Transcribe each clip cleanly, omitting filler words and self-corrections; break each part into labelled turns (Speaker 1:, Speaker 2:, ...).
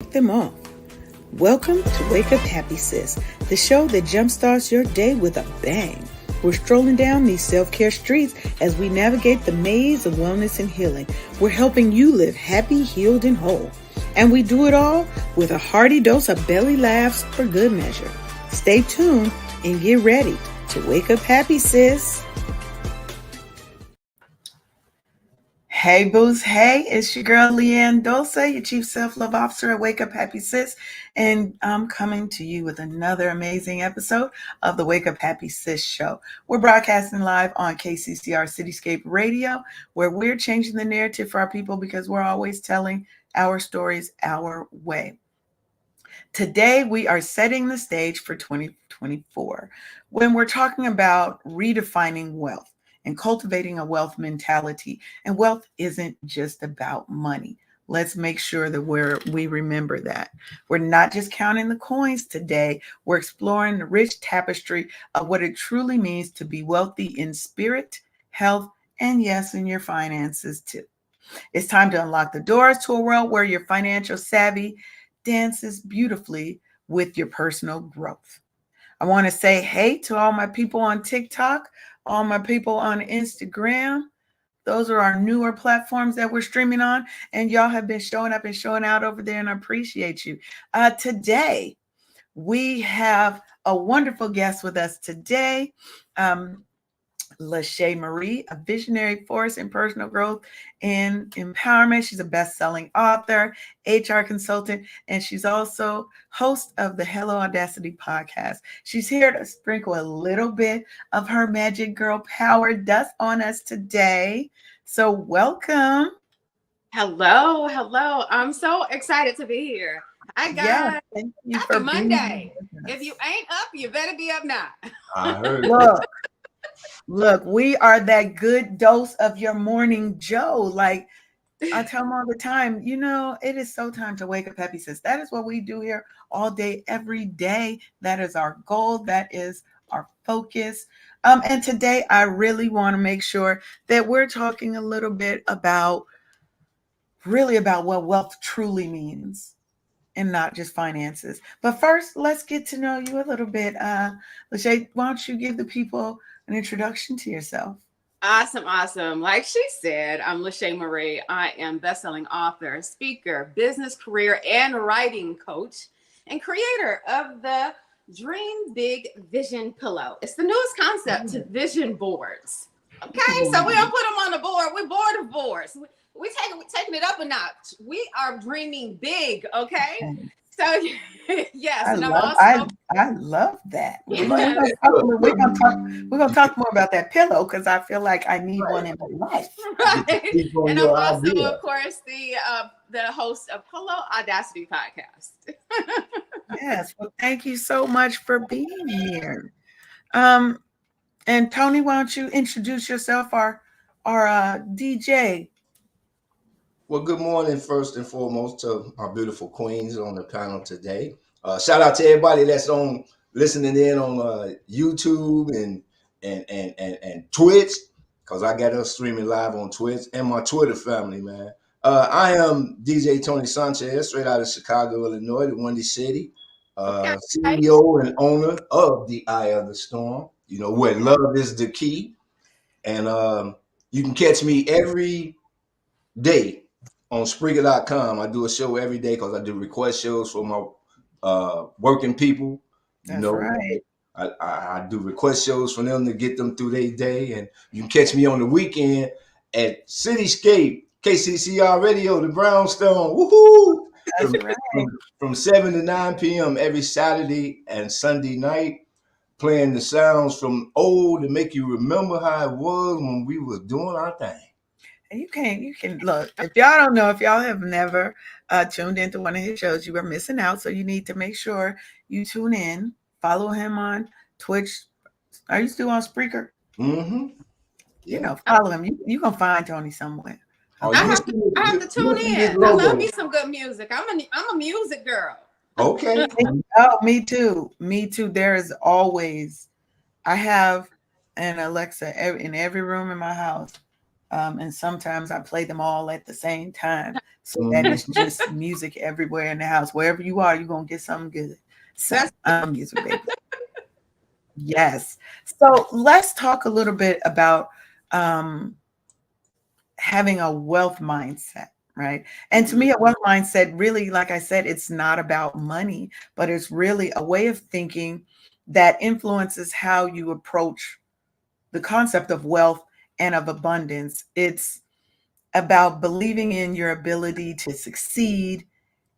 Speaker 1: them off. Welcome to Wake Up Happy Sis, the show that jumpstarts your day with a bang. We're strolling down these self-care streets as we navigate the maze of wellness and healing. We're helping you live happy, healed, and whole. And we do it all with a hearty dose of belly laughs for good measure. Stay tuned and get ready to Wake Up Happy Sis. Hey, booze. Hey, it's your girl, LeAnne Dolce, your Chief Self-Love Officer at Wake Up Happy Sis. And I'm coming to you with another amazing episode of the Wake Up Happy Sis show. We're broadcasting live on KCCR Cityscape Radio, where we're changing the narrative for our people because we're always telling our stories our way. Today, we are setting the stage for 2024 when we're talking about redefining wealth and cultivating a wealth mentality. And wealth isn't just about money. Let's make sure that we remember that. We're not just counting the coins today. We're exploring the rich tapestry of what it truly means to be wealthy in spirit, health, and yes, in your finances too. It's time to unlock the doors to a world where your financial savvy dances beautifully with your personal growth. I want to say hey to all my people on TikTok, all my people on Instagram. Those are our newer platforms that we're streaming on, and y'all have been showing up and showing out over there, and I appreciate you. Today, we have a wonderful guest with us today. LaSha Marie, a visionary force in personal growth and empowerment. She's a best-selling author, HR consultant, and she's also host of the Hello Audacity Podcast. She's here to sprinkle a little bit of her magic girl power dust on us today. So welcome.
Speaker 2: Hello. I'm so excited to be here. Hi, guys.
Speaker 1: Yes, thank you
Speaker 2: Happy
Speaker 1: for
Speaker 2: Monday.
Speaker 1: being with us.
Speaker 2: If you ain't up, you better be up now.
Speaker 3: I heard
Speaker 1: Look, we are that good dose of your morning Joe. Like I tell them all the time, it is so time to wake up happy sis. That is what we do here all day, every day. That is our goal. That is our focus. And today I really want to make sure that we're talking a little bit about what wealth truly means and not just finances. But first, let's get to know you a little bit. LaSha, why don't you give the people an introduction to yourself?
Speaker 2: Awesome. Like she said, I'm LaSha Marie. I am best-selling author, speaker, business career, and writing coach, and creator of the Dream Big Vision Pillow. It's the newest concept to vision boards. Okay, so we don't put them on the board. We're bored of boards. We're taking it up a notch. We are dreaming big, okay? So yes,
Speaker 1: I love that. We're gonna talk more about that pillow because I feel like I need one in my life.
Speaker 2: Right. And I'm also, of course, the host of Hello Audacity Podcast.
Speaker 1: Yes. Well, thank you so much for being here. And Tony, why don't you introduce yourself, our DJ?
Speaker 3: Well, good morning, first and foremost, to our beautiful queens on the panel today. Shout out to everybody that's listening in on YouTube and Twitch, because I got us streaming live on Twitch, and my Twitter family, man. I am DJ Tony Sanchez, straight out of Chicago, Illinois, the Windy City, CEO and owner of the Eye of the Storm, where love is the key. And you can catch me every day on Spreaker.com. I do a show every day because I do request shows for my working people.
Speaker 1: That's right.
Speaker 3: I do request shows for them to get them through their day. And you can catch me on the weekend at Cityscape, KCCR Radio, the Brownstone. Woohoo!
Speaker 1: That's right.
Speaker 3: From 7 to 9 p.m. every Saturday and Sunday night, playing the sounds from old to make you remember how it was when we was doing our thing.
Speaker 1: And you can look, if y'all don't know, if y'all have never tuned into one of his shows, you are missing out. So you need to make sure you tune in, follow him on Twitch. Are you still on Spreaker?
Speaker 3: Mm-hmm. Yeah.
Speaker 1: Follow him. You're going to find Tony somewhere.
Speaker 2: I have to tune in. I love me some good music. I'm a music girl.
Speaker 3: Okay.
Speaker 1: Oh, me too. There is always, I have an Alexa in every room in my house. And sometimes I play them all at the same time. so that it's just music everywhere in the house. Wherever you are, you're gonna get something good. So I'm a music baby. Yes. So let's talk a little bit about having a wealth mindset, right? And to me, a wealth mindset really, like I said, it's not about money, but it's really a way of thinking that influences how you approach the concept of wealth and of abundance. It's about believing in your ability to succeed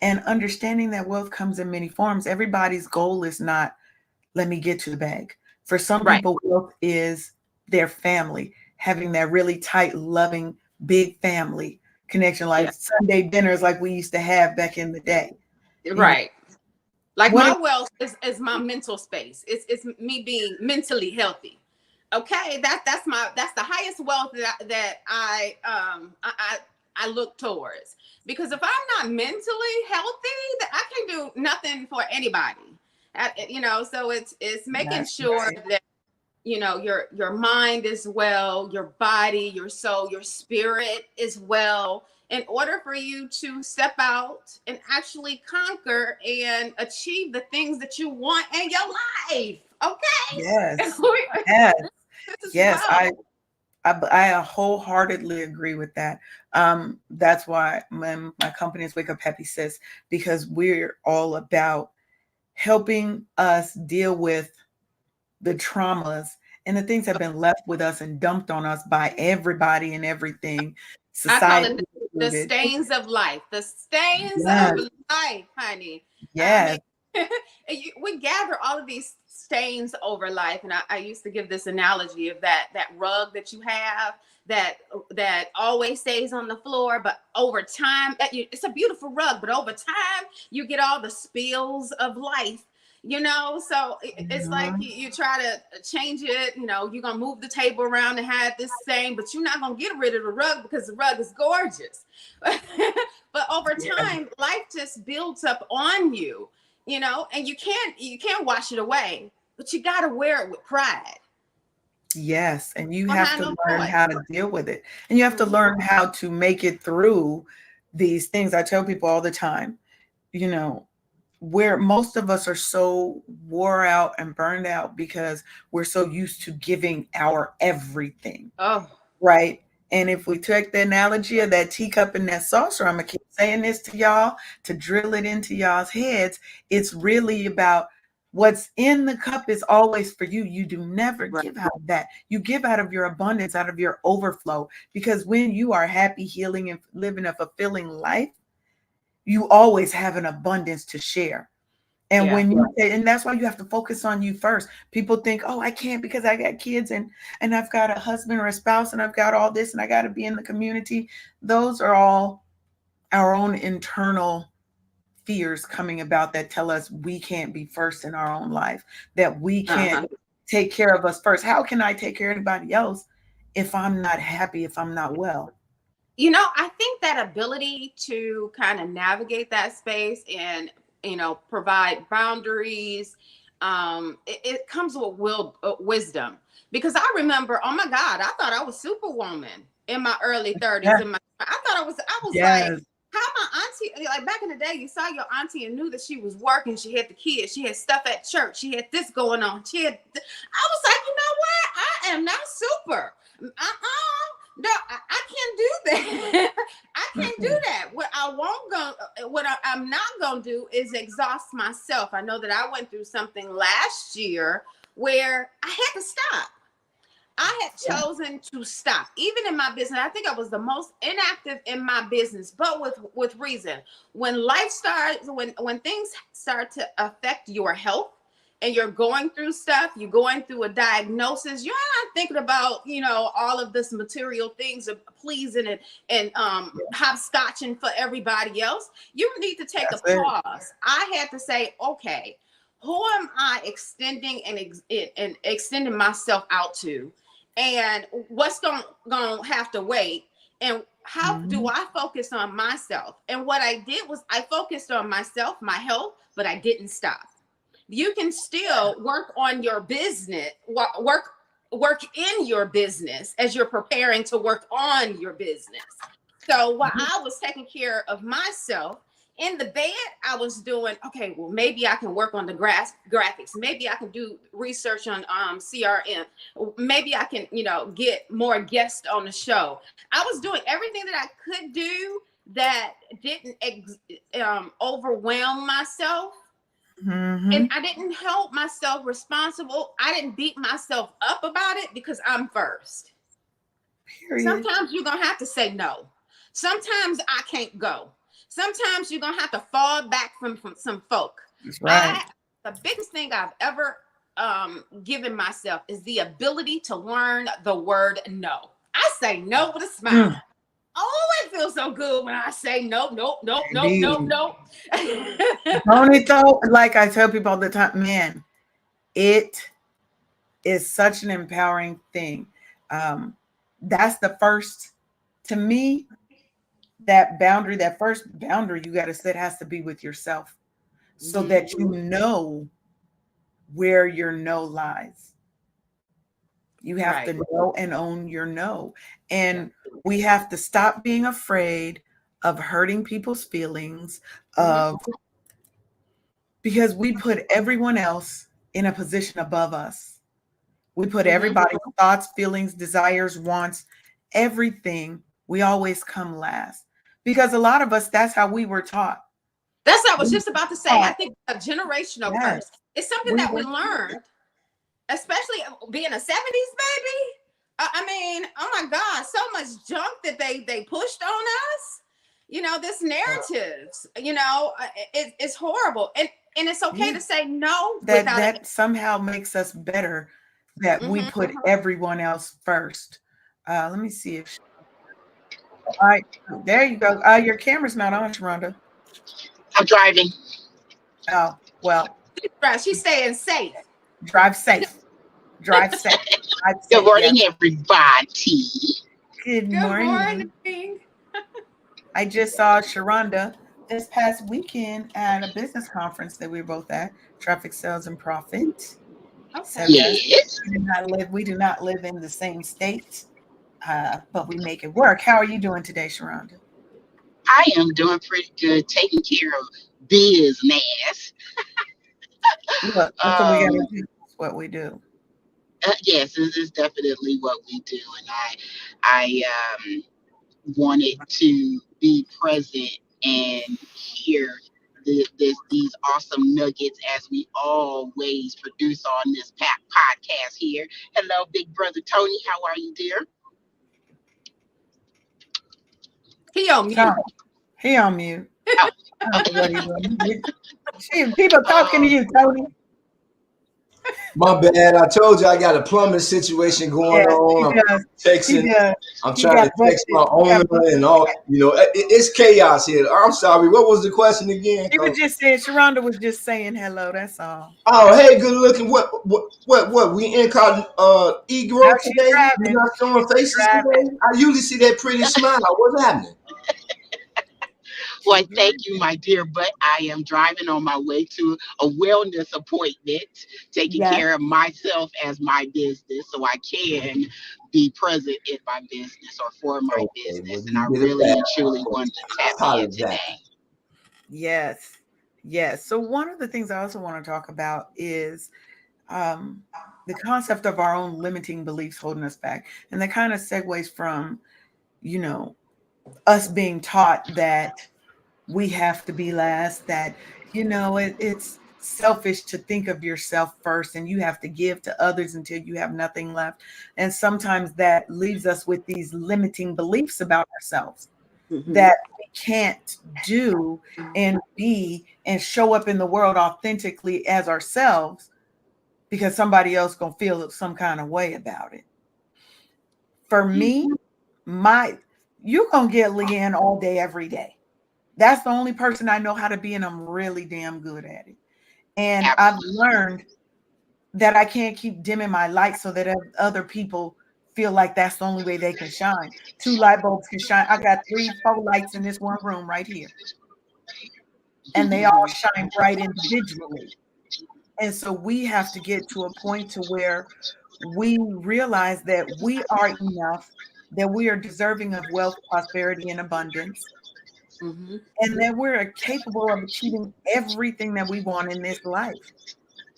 Speaker 1: and understanding that wealth comes in many forms. Everybody's goal is not, let me get to the bag. For some
Speaker 2: Right.
Speaker 1: people, wealth is their family, having that really tight, loving, big family connection, like Sunday dinners like we used to have back in the day.
Speaker 2: Right. Like
Speaker 1: What
Speaker 2: my
Speaker 1: if-
Speaker 2: wealth is my mental space. It's me being mentally healthy. Okay, that's the highest wealth that I look towards, because if I'm not mentally healthy, I can't do nothing for anybody. So it's making
Speaker 1: That's
Speaker 2: sure
Speaker 1: right.
Speaker 2: that your mind is well, your body, your soul, your spirit is well, in order for you to step out and actually conquer and achieve the things that you want in your life. Okay.
Speaker 1: Yes. Yes.
Speaker 2: This is
Speaker 1: Yes.
Speaker 2: well.
Speaker 1: I wholeheartedly agree with that. That's why my company is Wake Up Happy Sis, because we're all about helping us deal with the traumas and the things that have been left with us and dumped on us by everybody and everything,
Speaker 2: I call
Speaker 1: society
Speaker 2: it the
Speaker 1: included.
Speaker 2: stains of life. The stains
Speaker 1: Yes.
Speaker 2: of life, honey.
Speaker 1: Yes.
Speaker 2: We gather all of these stains over life, and I used to give this analogy of that rug that you have that always stays on the floor, but over time, it's a beautiful rug, but over time you get all the spills of life. So it's like you try to change it. You're gonna move the table around and have this same, but you're not gonna get rid of the rug because the rug is gorgeous. But over time, life just builds up on you. And you can't wash it away, but you got to wear it with pride.
Speaker 1: Yes. And you
Speaker 2: Don't
Speaker 1: have
Speaker 2: have
Speaker 1: to
Speaker 2: no
Speaker 1: learn
Speaker 2: choice.
Speaker 1: how to deal with it. And you have to learn how to make it through these things. I tell people all the time, where most of us are so wore out and burned out because we're so used to giving our everything.
Speaker 2: Oh,
Speaker 1: Right. And if we take the analogy of that teacup and that saucer, I'm going to keep saying this to y'all to drill it into y'all's heads. It's really about what's in the cup is always for you. You do never
Speaker 2: right.
Speaker 1: give out of that. You give out of your abundance, out of your overflow, because when you are happy, healing, and living a fulfilling life, you always have an abundance to share. And
Speaker 2: Yeah.
Speaker 1: and that's why you have to focus on you first. People think, oh, I can't because I got kids and I've got a husband or a spouse and I've got all this and I got to be in the community. Those are all our own internal fears coming about that tell us we can't be first in our own life, that we can't take care of us first. How can I take care of anybody else if I'm not happy, if I'm not well?
Speaker 2: I think that ability to kind of navigate that space and, provide boundaries, it comes with wisdom. Because I remember, oh my God, I thought I was Superwoman in my early 30s.
Speaker 1: Yes.
Speaker 2: I thought I was
Speaker 1: Yes.
Speaker 2: like, how my auntie, like back in the day, you saw your auntie and knew that she was working. She had the kids. She had stuff at church. She had this going on. I was like, you know what? I am not super. No, I can't do that. I can't do that. What I'm not gonna do is exhaust myself. I know that I went through something last year where I had to stop. I had chosen to stop, even in my business. I think I was the most inactive in my business, but with reason. When life starts, when things start to affect your health, and you're going through stuff, you're going through a diagnosis, you're not thinking about, all of this material things of pleasing and hopscotching for everybody else. You need to take a pause. I had to say, okay, who am I extending and extending myself out to? And what's going to have to wait? And how do I focus on myself? And what I did was I focused on myself, my health, but I didn't stop. You can still work on your business, work in your business as you're preparing to work on your business. So while I was taking care of myself in the bed, I was doing, okay, well, maybe I can work on the graphics. Maybe I can do research on CRM. Maybe I can, get more guests on the show. I was doing everything that I could do that didn't overwhelm myself.
Speaker 1: Mm-hmm.
Speaker 2: And I didn't hold myself responsible. I didn't beat myself up about it because I'm first.
Speaker 1: Period.
Speaker 2: Sometimes you're going to have to say no. Sometimes I can't go. Sometimes you're going to have to fall back from some folk.
Speaker 1: That's right.
Speaker 2: The biggest thing I've ever given myself is the ability to learn the word no. I say no with a smile. Oh, it feels so good when I say no. Don't
Speaker 1: it though? Like I tell people all the time, man, it is such an empowering thing. That's the first, to me, that first boundary you got to set has to be with yourself, so that you know where your no lies. You have to know and own your no. And we have to stop being afraid of hurting people's feelings, because we put everyone else in a position above us. We put everybody's thoughts, feelings, desires, wants, everything. We always come last, because a lot of us, that's how we were taught.
Speaker 2: That's what I was just about to say. I think a generational curse. It's something that we learned, especially being a 70s baby. I mean, oh my God, so much junk that they pushed on us. This narrative, it's horrible. And it's okay to say no.
Speaker 1: That somehow makes us better, that we put everyone else first. Let me see if. All right, there you go. Your camera's not on, Sharonda.
Speaker 4: I'm driving.
Speaker 1: Oh, well.
Speaker 2: She's staying safe.
Speaker 1: Drive safe. Drive safe.
Speaker 4: Good morning, everybody.
Speaker 1: Good morning. I just saw Sharonda this past weekend at a business conference that we were both at, Traffic Sales and Profit.
Speaker 4: Okay.
Speaker 1: So yes, we do not live in the same state, but we make it work. How are you doing today, Sharonda?
Speaker 4: I am doing pretty good, taking care of business.
Speaker 1: Look, that's what we gotta do. That's what we do.
Speaker 4: Yes, this is definitely what we do, and I wanted to be present and hear these awesome nuggets as we always produce on this podcast here. Hello, big brother Tony. How are you, dear?
Speaker 2: He on mute.
Speaker 1: He on mute.
Speaker 4: Oh,
Speaker 1: okay. People talking to you, Tony.
Speaker 3: My bad. I told you I got a plumbing situation going on. I'm texting. I'm trying to text my owner and all. It's chaos here. I'm sorry. What was the question again?
Speaker 1: You were just saying. Sharonda was just saying hello. That's all.
Speaker 3: Oh, hey, good looking. What? We in e-grow today? We're not showing faces today. I usually see that pretty smile. What's happening?
Speaker 4: Well, thank you, my dear, but I am driving on my way to a wellness appointment, taking care of myself as my business, so I can be present in my business or for my business. And I really and truly want to tap in today.
Speaker 1: Yes. So one of the things I also want to talk about is the concept of our own limiting beliefs holding us back. And that kind of segues from, us being taught that we have to be last, that, it's selfish to think of yourself first and you have to give to others until you have nothing left. And sometimes that leaves us with these limiting beliefs about ourselves that we can't do and be and show up in the world authentically as ourselves because somebody else gonna feel some kind of way about it. For me, you're gonna get LeAnne all day, every day. That's the only person I know how to be, and I'm really damn good at it. And I've learned that I can't keep dimming my light so that other people feel like that's the only way they can shine. 2 light bulbs can shine. I got 3, 4 lights in this one room right here. And they all shine bright individually. And so we have to get to a point to where we realize that we are enough that we are deserving of wealth, prosperity, and abundance,
Speaker 2: Mm-hmm.
Speaker 1: and that we're capable of achieving everything that we want in this life.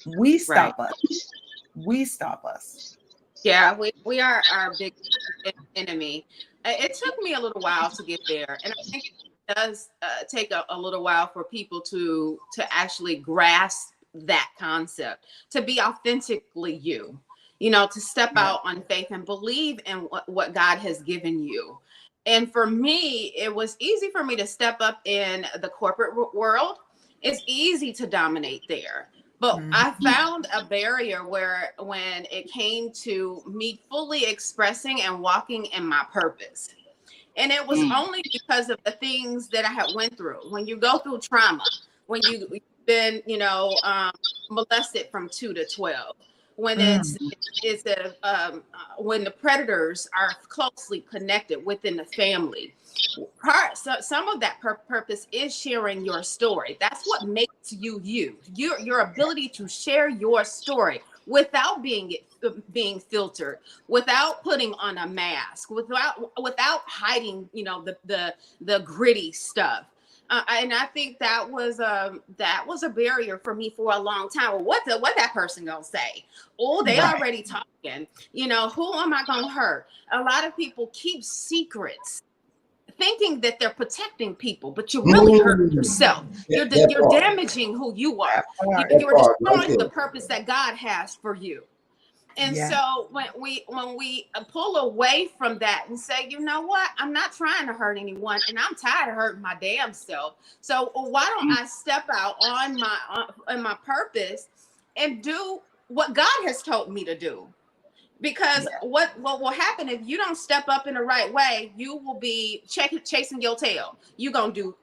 Speaker 1: We
Speaker 2: Right.
Speaker 1: stop us. We stop us.
Speaker 2: Yeah, we are our big enemy. It took me a little while to get there, and I think it does take a little while for people to actually grasp that concept, to be authentically you, to step
Speaker 1: Yeah.
Speaker 2: out on faith and believe in what God has given you. And for me, it was easy for me to step up in the corporate world. It's easy to dominate there. But
Speaker 1: Mhm.
Speaker 2: I found a barrier where when it came to me fully expressing and walking in my purpose. And it was only because of the things that I had went through. When you go through trauma, when you've been, molested from 2 to 12, when
Speaker 1: Mm.
Speaker 2: when the predators are closely connected within the family, so some of that purpose is sharing your story. That's what makes you you. Your ability to share your story without being filtered, without putting on a mask, without hiding, the gritty stuff. And I think that was a barrier for me for a long time. Well, what that person gonna say? Oh, they
Speaker 1: Right.
Speaker 2: already talking. Who am I gonna hurt? A lot of people keep secrets, thinking that they're protecting people, but you're really hurting yourself. You're
Speaker 3: That part.
Speaker 2: damaging who you are.
Speaker 1: Right.
Speaker 3: That
Speaker 2: You're
Speaker 3: part right
Speaker 2: destroying the
Speaker 3: there.
Speaker 2: purpose that God has for you. And
Speaker 1: Yeah.
Speaker 2: so when we pull away from that and say, you know what, I'm not trying to hurt anyone, and I'm tired of hurting my damn self. So why don't I step out on my purpose and do what God has told me to do? Because what will happen if you don't step up in the right way? You will be chasing your tail. You're gonna do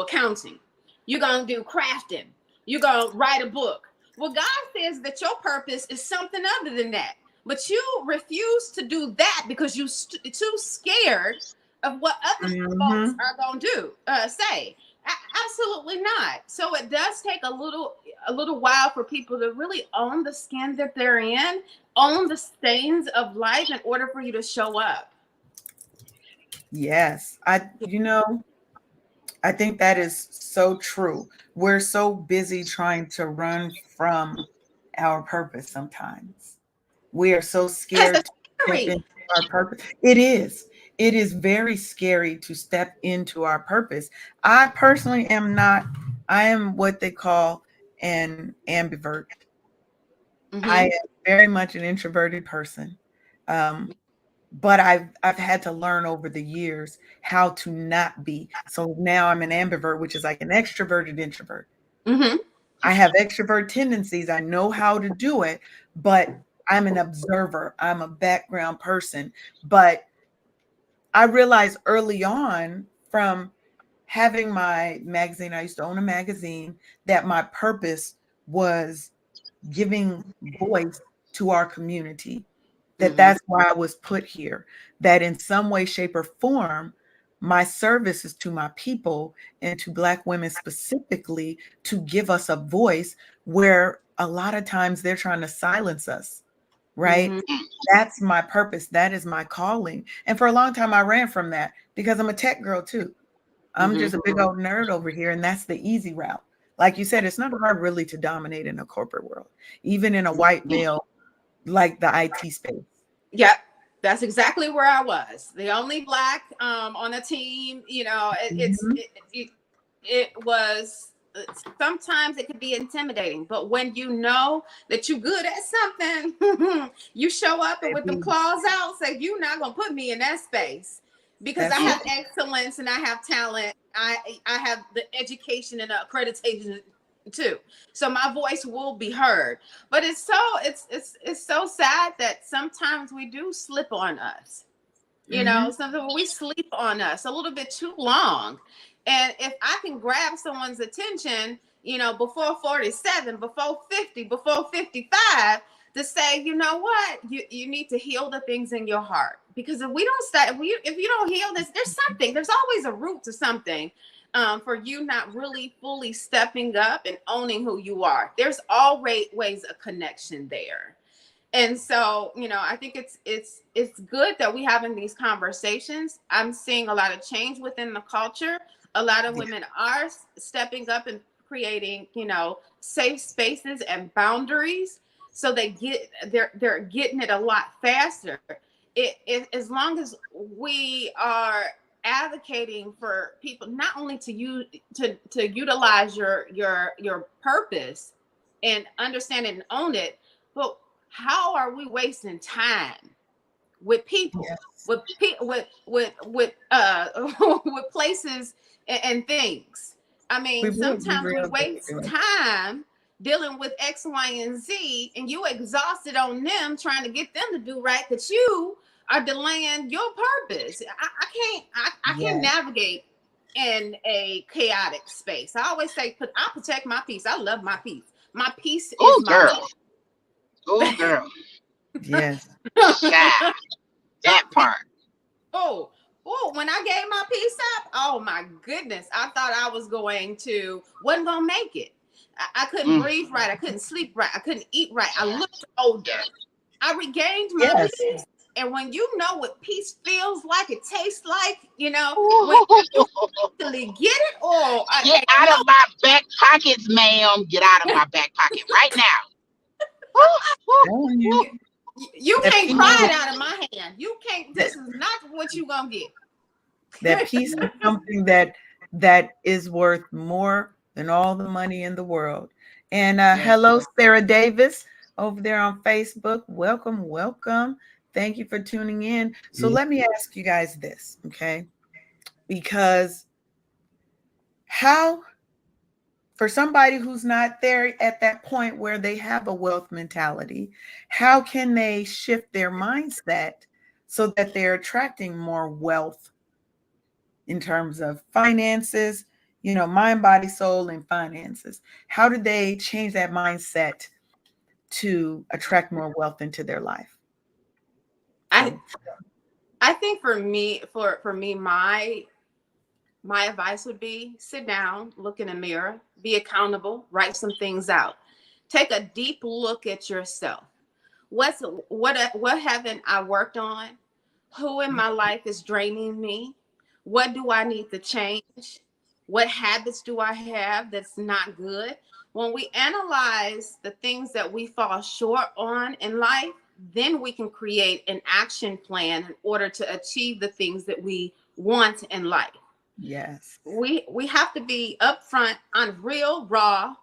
Speaker 2: accounting. You're gonna do crafting. You're gonna write a book. Well, God says that your purpose is something other than that, but you refuse to do that because you're too scared of what other folks
Speaker 1: Mhm.
Speaker 2: are gonna say. Absolutely not. So it does take a little while for people to really own the skin that they're in, own the stains of life in order for you to show up.
Speaker 1: Yes. I think that is so true. We're so busy trying to run from our purpose sometimes. We are so
Speaker 2: Because
Speaker 1: scared
Speaker 2: it's
Speaker 1: to step
Speaker 2: scary.
Speaker 1: into our purpose. It is. It is very scary to step into our purpose. I personally am not, I am what they call an ambivert. I
Speaker 2: Mm-hmm.
Speaker 1: am very much an introverted person. Um, but I've had to learn over the years how to not be. So now I'm an ambivert, which is like an extroverted introvert.
Speaker 2: Mm-hmm.
Speaker 1: I have extrovert tendencies. I know how to do it, but I'm an observer. I'm a background person. But I realized early on from having my magazine, I used to own a magazine, that my purpose was giving voice to our community,
Speaker 2: Mm-hmm.
Speaker 1: that's why I was put here, that in some way, shape, or form, my service is to my people and to Black women specifically to give us a voice where a lot of times they're trying to silence us, right?
Speaker 2: Mm-hmm.
Speaker 1: That's my purpose. That is my calling. And for a long time, I ran from that because I'm a tech girl too. I'm
Speaker 2: Mm-hmm.
Speaker 1: just a big old nerd over here, and that's the easy route. Like you said, it's not hard really to dominate in a corporate world, even in a white male, like the IT space.
Speaker 2: Yep. That's exactly where I was. The only Black on a team.
Speaker 1: Mhm.
Speaker 2: It was sometimes it could be intimidating, but when you know that you're good at something, you show up and with them claws out, say, you're not gonna put me in that space because I
Speaker 1: That's
Speaker 2: have
Speaker 1: it.
Speaker 2: excellence and I have talent. I have the education and accreditation too. So my voice will be heard. But it's so sad that sometimes we do slip on us.
Speaker 1: Mhm.
Speaker 2: Sometimes we sleep on us a little bit too long. And if I can grab someone's attention, before 47, before 50, before 55, to say, you know what, you need to heal the things in your heart. Because if we don't start, if you don't heal this, there's always a root to something. For you not really fully stepping up and owning who you are. There's always a connection there. And so, I think it's good that we having these conversations. I'm seeing a lot of change within the culture. A lot of women are stepping up and creating, safe spaces and boundaries. So they're getting it a lot faster. As long as we are advocating for people not only to utilize your purpose and understand it and own it, but how are we wasting time with people,
Speaker 1: Yes.
Speaker 2: with with places and things? I mean, sometimes we waste time dealing with X, Y, and Z, and you exhausted on them trying to get them to do right, that you are delaying your purpose. I can't navigate in a chaotic space. I always say, I protect my peace. I love my peace. My peace is my peace.
Speaker 4: Oh, girl.
Speaker 1: Yes.
Speaker 4: Child, that part.
Speaker 2: Oh, when I gave my piece up, oh my goodness, I thought I wasn't going to make it. I couldn't breathe right. I couldn't sleep right. I couldn't eat right. I looked older. I regained my peace. And when you know what peace feels like, it tastes like, when you actually get it,
Speaker 4: get out of my back pockets, ma'am. Get out of my back pocket right now.
Speaker 2: You can't pry it out of my hand. You can't. This is not what you gonna get.
Speaker 1: That peace is something that is worth more than all the money in the world. And hello, Sarah Davis over there on Facebook. Welcome. Thank you for tuning in. So let me ask you guys this, okay? Because for somebody who's not there at that point where they have a wealth mentality, how can they shift their mindset so that they're attracting more wealth in terms of finances, mind, body, soul, and finances? How do they change that mindset to attract more wealth into their life?
Speaker 2: I think for me, my advice would be sit down, look in a mirror, be accountable, write some things out. Take a deep look at yourself. What haven't I worked on? Who in my life is draining me? What do I need to change? What habits do I have that's not good? When we analyze the things that we fall short on in life, then we can create an action plan in order to achieve the things that we want in life.
Speaker 1: Yes.
Speaker 2: We have to be upfront, on real, raw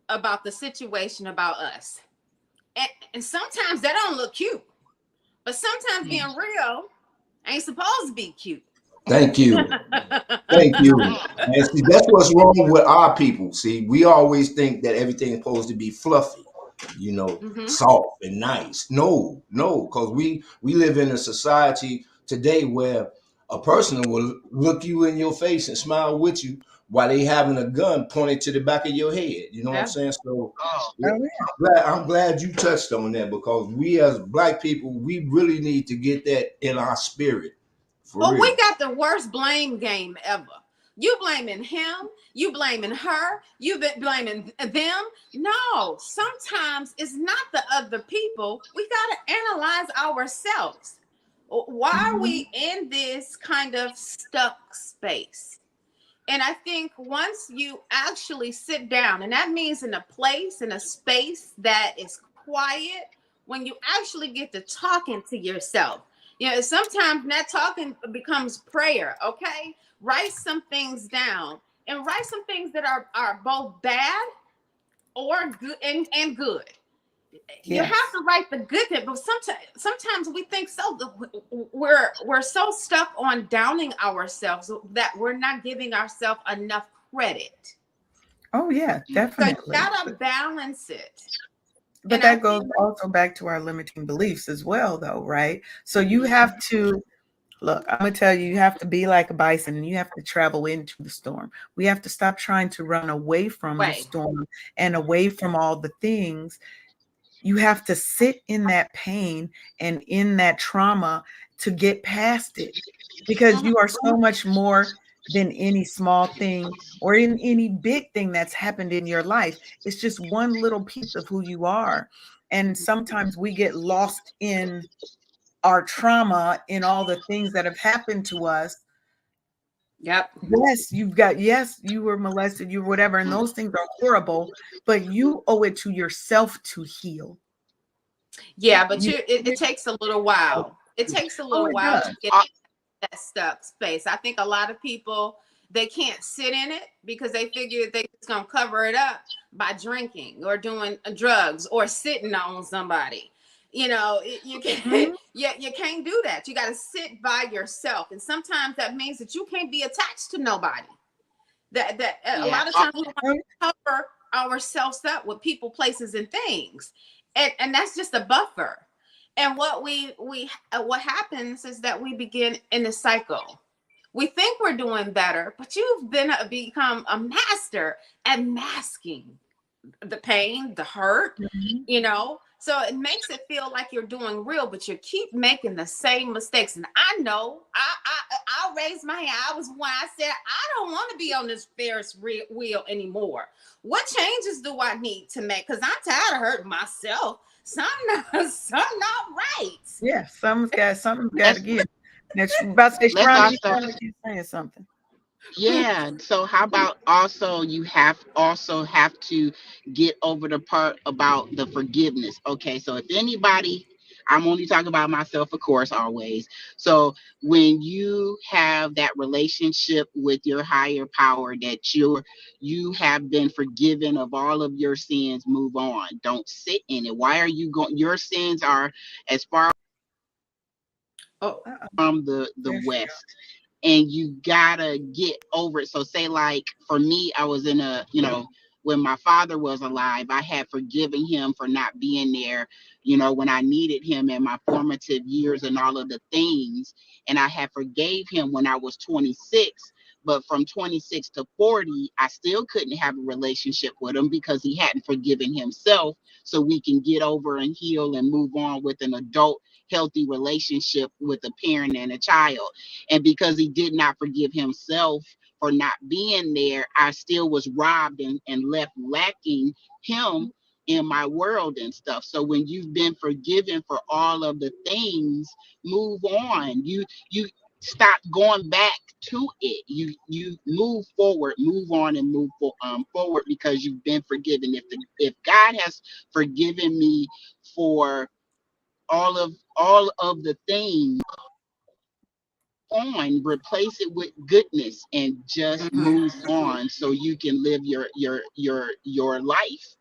Speaker 2: about the situation, about us. And sometimes that don't look cute. But sometimes being real ain't supposed to be cute.
Speaker 3: Thank you. Thank you. And see, that's what's wrong with our people. See, we always think that everything's supposed to be fluffy, soft and nice. No, because we live in a society today where a person will look you in your face and smile with you while they having a gun pointed to the back of your head. You know what I'm saying? So I'm glad you touched on that, because we as Black people, we really need to get that in our spirit.
Speaker 2: We got the worst blame game ever. You blaming him, you blaming her, you blaming them. No, sometimes it's not the other people. We got to analyze ourselves. Why are we in this kind of stuck space? And I think once you actually sit down, and that means in a place, in a space that is quiet, when you actually get to talking to yourself, sometimes that talking becomes prayer. Okay, write some things down, and write some things that are both bad or good and good. You have to write the good thing, but sometimes we think we're so stuck on downing ourselves that we're not giving ourselves enough credit.
Speaker 1: Oh yeah, definitely.
Speaker 2: So you gotta balance it.
Speaker 1: But that goes also back to our limiting beliefs as well, though, right? So you have to look, I'm going to tell you, you have to be like a bison and you have to travel into the storm. We have to stop trying to run away from the storm and away from all the things. You have to sit in that pain and in that trauma to get past it, because you are so much more than any small thing or in any big thing that's happened in your life. It's just one little piece of who you are. And sometimes we get lost in our trauma, in all the things that have happened to us.
Speaker 2: Yep.
Speaker 1: Yes, you were molested, you were whatever, and those things are horrible, but you owe it to yourself to heal.
Speaker 2: Yeah, but it takes a little while. It takes a
Speaker 1: Oh,
Speaker 2: little
Speaker 1: it
Speaker 2: while
Speaker 1: does.
Speaker 2: to get that stuck space. I think a lot of people, they can't sit in it because they figure they're just gonna cover it up by drinking or doing drugs or sitting on somebody. You know, you can't you can't do that. You got to sit by yourself, and sometimes that means that you can't be attached to nobody. That a lot of times we want to cover ourselves up with people, places, and things, and that's just a buffer. And what happens is that we begin in a cycle. We think we're doing better, but you've become a master at masking the pain, the hurt, you know. So it makes it feel like you're doing real, but you keep making the same mistakes. And I know I'll raise my hand. I was when I said I don't want to be on this Ferris wheel anymore. What changes do I need to make? Because I'm tired of hurting myself. Something not right.
Speaker 1: Yeah, something's got to give. Now, about to say, Sharonda, you sound like you're saying something.
Speaker 4: Yeah. So how about also you have to get over the part about the forgiveness. Okay. So if anybody, I'm only talking about myself, of course, always. So when you have that relationship with your higher power that you have been forgiven of all of your sins, move on. Don't sit in it. Why are you going? Your sins are as far from the West, and you gotta get over it. So say like for me, I was in a, when my father was alive, I had forgiven him for not being there, when I needed him in my formative years and all of the things. And I had forgave him when I was 26. But from 26 to 40, I still couldn't have a relationship with him because he hadn't forgiven himself. So we can get over and heal and move on with an adult, healthy relationship with a parent and a child. And because he did not forgive himself for not being there, I still was robbed and left lacking him in my world and stuff. So when you've been forgiven for all of the things, move on. You stop going back to it. You move forward, move on, and move forward because you've been forgiven. If God has forgiven me for all of the things, on, replace it with goodness and just move on so you can live your life,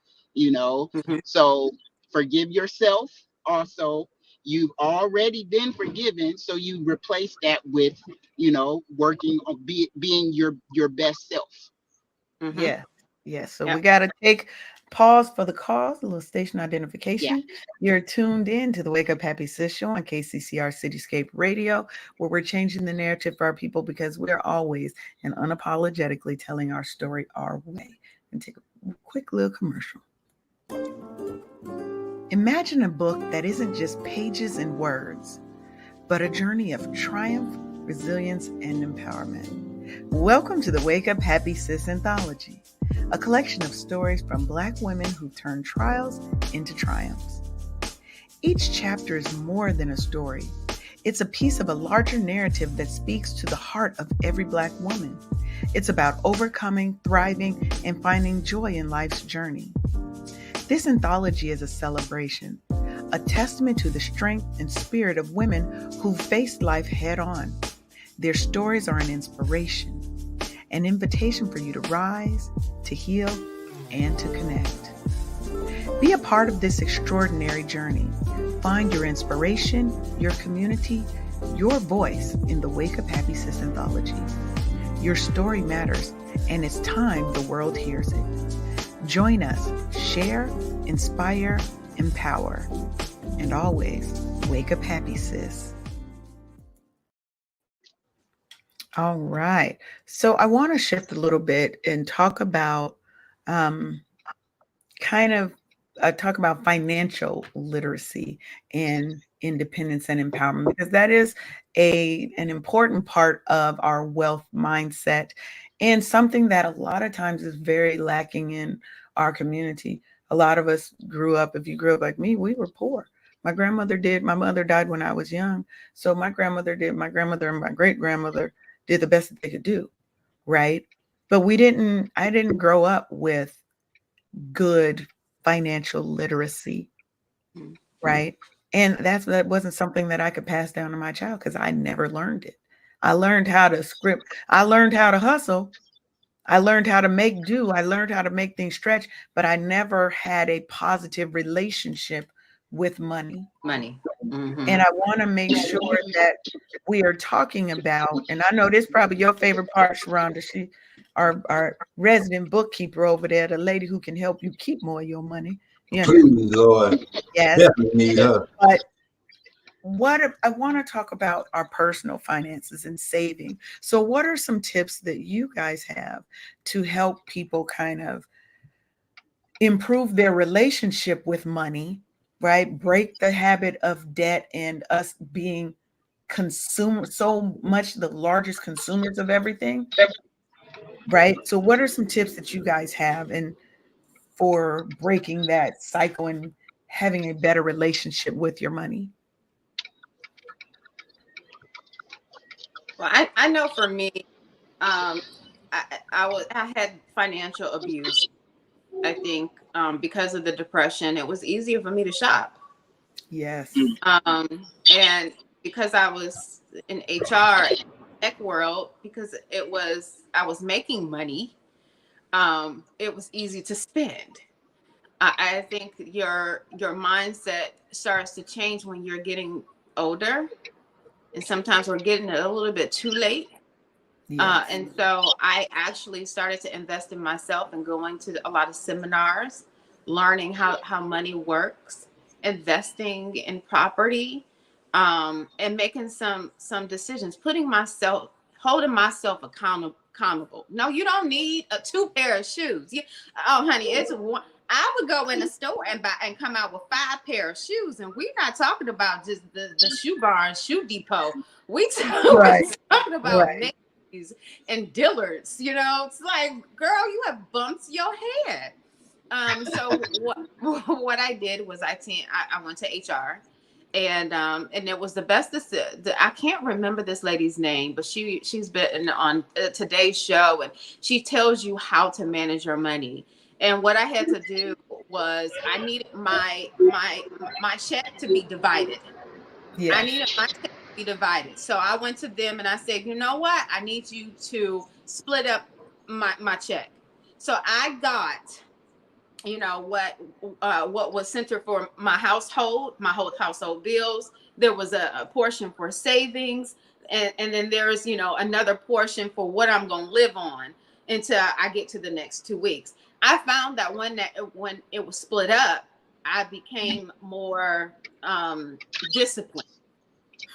Speaker 4: So forgive yourself also. You've already been forgiven, so you replace that with, working on being your best self.
Speaker 1: Yeah. So we got to take pause for the cause, a little station identification.
Speaker 4: Yeah.
Speaker 1: You're tuned in to the Wake Up Happy Sis show on KCCR Cityscape Radio, where we're changing the narrative for our people because we're always and unapologetically telling our story our way. And take a quick little commercial. Imagine a book that isn't just pages and words, but a journey of triumph, resilience, and empowerment. Welcome to the Wake Up Happy Sis anthology, a collection of stories from Black women who turned trials into triumphs. Each chapter is more than a story. It's a piece of a larger narrative that speaks to the heart of every Black woman. It's about overcoming, thriving, and finding joy in life's journey. This anthology is a celebration, a testament to the strength and spirit of women who faced life head on. Their stories are an inspiration, an invitation for you to rise, to heal, and to connect. Be a part of this extraordinary journey. Find your inspiration, your community, your voice in the Wake Up Happy Sis anthology. Your story matters, and it's time the world hears it. Join us, share, inspire, empower, and always wake up happy, sis. All right. So I want to shift a little bit and talk about talk about financial literacy and independence and empowerment, because that is an important part of our wealth mindset and something that a lot of times is very lacking in our community. A lot of us grew up, if you grew up like me, we were poor. My grandmother did. My mother died when I was young. So my grandmother and my great grandmother did the best that they could do. Right. But I didn't grow up with good financial literacy. Right. And that wasn't something that I could pass down to my child because I never learned it. I learned how to script. I learned how to hustle. I learned how to make do. I learned how to make things stretch, but I never had a positive relationship with money.
Speaker 2: Money. Mm-hmm.
Speaker 1: And I want to make sure that we are talking about, and I know this is probably your favorite part, Sharonda. She, our resident bookkeeper over there, the lady who can help you keep more of your money. You
Speaker 3: Please, Lord.
Speaker 1: Yes.
Speaker 3: Definitely need her.
Speaker 1: But I want to talk about our personal finances and saving. So what are some tips that you guys have to help people kind of improve their relationship with money, right? Break the habit of debt and us being so much the largest consumers of everything, right? So what are some tips that you guys have and for breaking that cycle and having a better relationship with your money?
Speaker 2: Well, I know for me, I had financial abuse. I think because of the depression, it was easier for me to shop.
Speaker 1: Yes.
Speaker 2: And because I was in HR tech world, because I was making money, it was easy to spend. I think your mindset starts to change when you're getting older, and sometimes we're getting it a little bit too late.
Speaker 1: Yes.
Speaker 2: And so I actually started to invest in myself and going to a lot of seminars, learning how money works, investing in property, and making some decisions, holding myself accountable. No, you don't need two pair of shoes. Oh, honey, it's one. I would go in the store and buy and come out with 5 pair of shoes, and we're not talking about just the shoe bar and shoe depot. We're talking about Macy's and Dillard's. It's like, girl, you have bumps your head. So what I did was I went to HR, and it was the best. I can't remember this lady's name, but she's been on today's show, and she tells you how to manage your money. And what I had to do was I needed my check to be divided.
Speaker 1: Yes.
Speaker 2: I needed my check to be divided. So I went to them and I said, you know what? I need you to split up my check. So I got, what was centered for my whole household bills. There was a portion for savings, and then there's another portion for what I'm going to live on until I get to the next 2 weeks. I found that when it was split up, I became more disciplined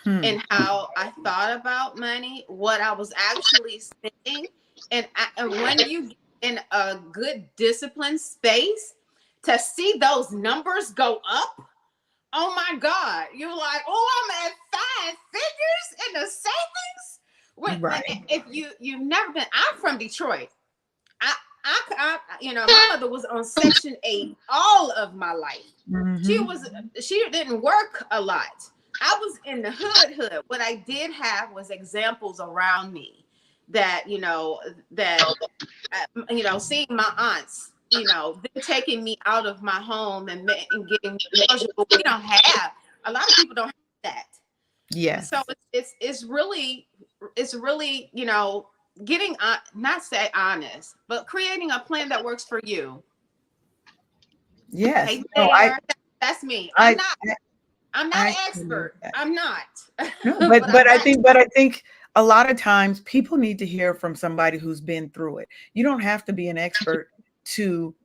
Speaker 2: in how I thought about money, what I was actually spending, and when you get in a good disciplined space, to see those numbers go up, oh my God, you're like, oh, I'm at 5 figures in the savings.
Speaker 1: Right.
Speaker 2: If you've never been, I'm from Detroit. My mother was on Section 8 all of my life.
Speaker 1: Mm-hmm.
Speaker 2: She didn't work a lot. I was in the hood. What I did have was examples around me that, seeing my aunts, them taking me out of my home and getting eligible. We don't have, a lot of people don't have that.
Speaker 1: Yes.
Speaker 2: So it's really, getting, not say honest, but creating a plan that works for you.
Speaker 1: Yes.
Speaker 2: Hey,
Speaker 1: No,
Speaker 2: that's me. I'm not an expert. I'm not.
Speaker 1: No, but I think a lot of times people need to hear from somebody who's been through it. You don't have to be an expert to,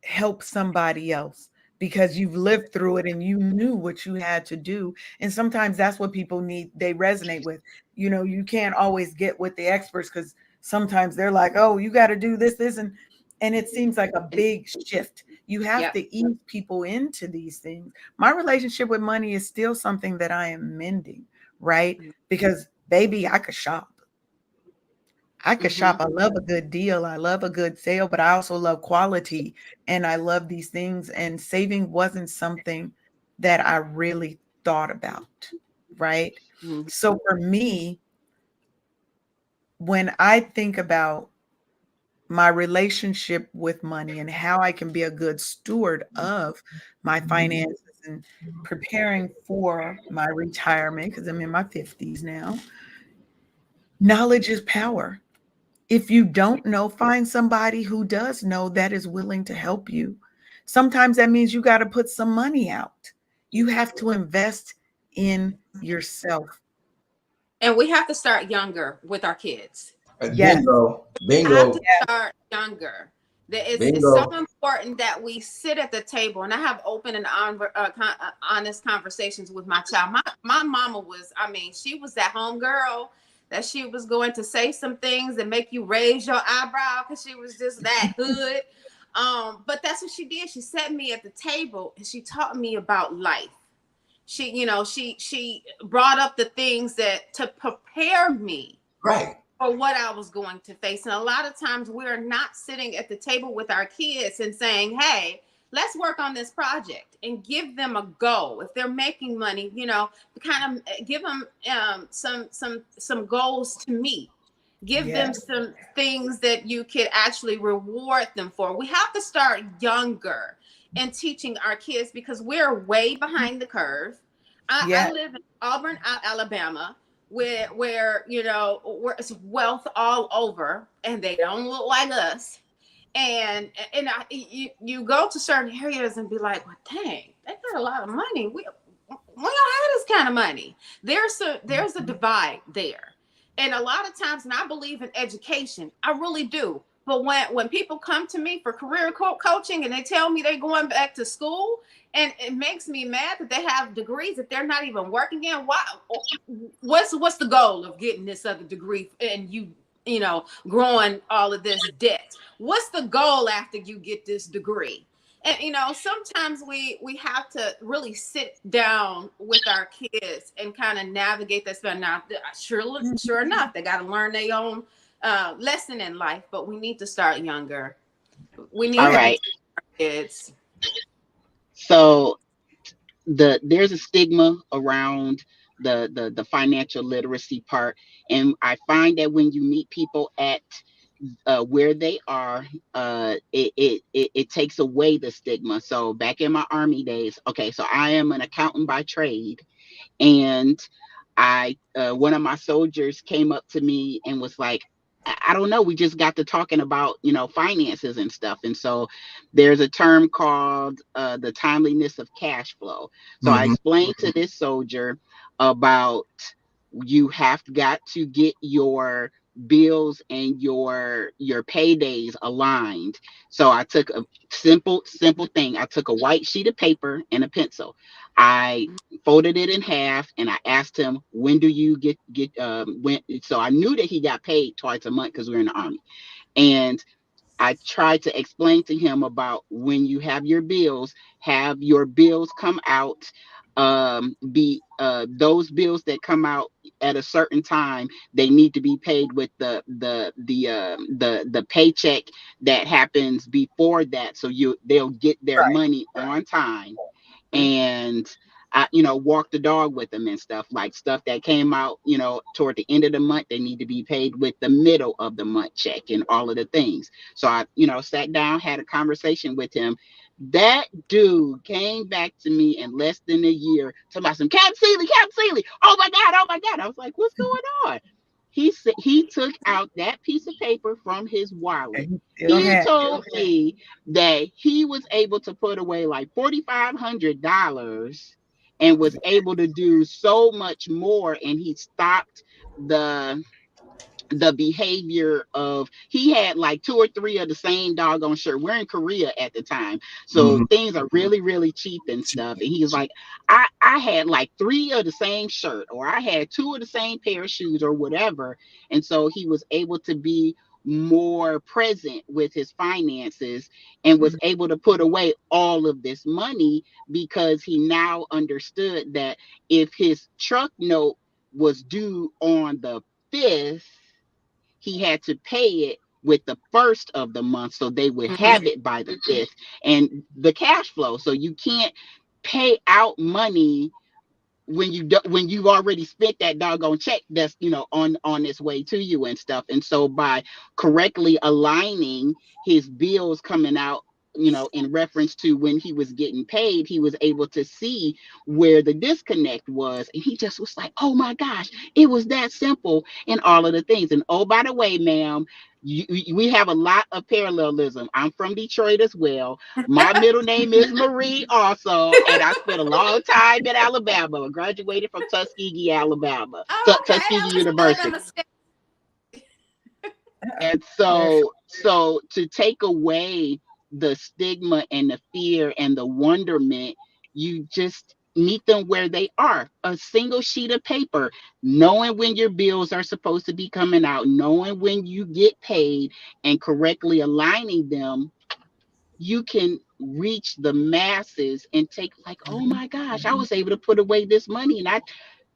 Speaker 1: help somebody else, because you've lived through it and you knew what you had to do. And sometimes that's what people need. They resonate with. You can't always get with the experts because sometimes they're like, oh, you got to do this, and it seems like a big shift. You have to ease people into these things. My relationship with money is still something that I am mending, right? Because baby, I could shop. I could
Speaker 2: Mm-hmm.
Speaker 1: shop. I love a good deal. I love a good sale, but I also love quality and I love these things. And saving wasn't something that I really thought about, right?
Speaker 2: Mm-hmm.
Speaker 1: So for me, when I think about my relationship with money and how I can be a good steward of my finances and preparing for my retirement, because I'm in my 50s now, knowledge is power. If you don't know, find somebody who does know that is willing to help you. Sometimes that means you got to put some money out. You have to invest in yourself.
Speaker 2: And we have to start younger with our kids.
Speaker 1: Yes.
Speaker 3: Bingo,
Speaker 2: I have to
Speaker 3: bingo,
Speaker 2: start younger. That it's so
Speaker 3: bingo.
Speaker 2: important that we sit at the table and I have open and honest conversations with my child. My mama was, I mean, she was that home girl that she was going to say some things and make you raise your eyebrow because she was just that hood. But that's what she did. She set me at the table and she taught me about life. She brought up the things that to prepare me
Speaker 3: Right.
Speaker 2: for what I was going to face. And a lot of times we're not sitting at the table with our kids and saying, hey, let's work on this project and give them a go. If they're making money, kind of give them some goals to meet. Give them
Speaker 1: Yes.
Speaker 2: some things that you could actually reward them for. We have to start younger in teaching our kids because we're way behind the curve. I
Speaker 1: Yes.
Speaker 2: live in Auburn, Alabama, where where it's wealth all over, and they don't look like us. You go to certain areas and be like, well, dang, they got a lot of money. We don't have this kind of money. There's a divide there, and a lot of times, and I believe in education, I really do. But when people come to me for career coaching and they tell me they're going back to school, and it makes me mad that they have degrees that they're not even working in. Why? What's the goal of getting this other degree and growing all of this debt? What's the goal after you get this degree? And sometimes we have to really sit down with our kids and kind of navigate that spend. Now, sure enough, they got to learn their own lesson in life, but we need to start younger. We need
Speaker 4: All
Speaker 2: to
Speaker 4: right.
Speaker 2: teach our kids.
Speaker 4: So there's a stigma around the financial literacy part, and I find that when you meet people at where they are, it takes away the stigma. So back in my Army days, okay, so I am an accountant by trade, and I one of my soldiers came up to me and was like, I don't know, we just got to talking about finances and stuff. And so there's a term called the timeliness of cash flow. So I
Speaker 3: Mm-hmm.
Speaker 4: explained to this soldier about, you have got to get your bills and your paydays aligned. So I took a simple thing. I took a white sheet of paper and a pencil. I folded it in half and I asked him, when do you get when? So I knew that he got paid twice a month because we were in the Army. And I tried to explain to him about, when you have your bills come out, be those bills that come out at a certain time, they need to be paid with the paycheck that happens before that, so they'll get their
Speaker 1: Right.
Speaker 4: money on time. And I, walk the dog with them and stuff, like stuff that came out, toward the end of the month, they need to be paid with the middle of the month check and all of the things. So I, sat down, had a conversation with him. That dude came back to me in less than a year, talking about some Captain Sealy. Oh my God, oh my God. I was like, what's going on? He said he took out that piece of paper from his wallet.
Speaker 1: And you still
Speaker 4: He
Speaker 1: have.
Speaker 4: told me that he was able to put away like $4,500 and was able to do so much more. And he stopped the behavior of, he had like two or three of the same doggone shirt. We're in Korea at the time, so
Speaker 3: Mm-hmm.
Speaker 4: things are really cheap and stuff. And he was like, I had like three of the same shirt, or I had two of the same pair of shoes or whatever. And so he was able to be more present with his finances and was able to put away all of this money, because he now understood that if his truck note was due on the 5th, he had to pay it with the first of the month so they would
Speaker 2: Mhm.
Speaker 4: have it by the fifth, and the cash flow. So you can't pay out money when you've already spent that doggone check that's on its way to you and stuff. And so by correctly aligning his bills coming out, in reference to when he was getting paid, he was able to see where the disconnect was, and he just was like, oh my gosh, it was that simple. And all of the things. And oh, by the way, ma'am, we have a lot of parallelism. I'm from Detroit as well. My middle name is Marie also, and I spent a long time in Alabama. I graduated from Tuskegee, Alabama,
Speaker 2: Oh, okay.
Speaker 4: Tuskegee
Speaker 2: I was
Speaker 4: University. And so to take away the stigma and the fear and the wonderment, you just meet them where they are. A single sheet of paper, knowing when your bills are supposed to be coming out, knowing when you get paid, and correctly aligning them, you can reach the masses and take like, oh my gosh, I was able to put away this money, and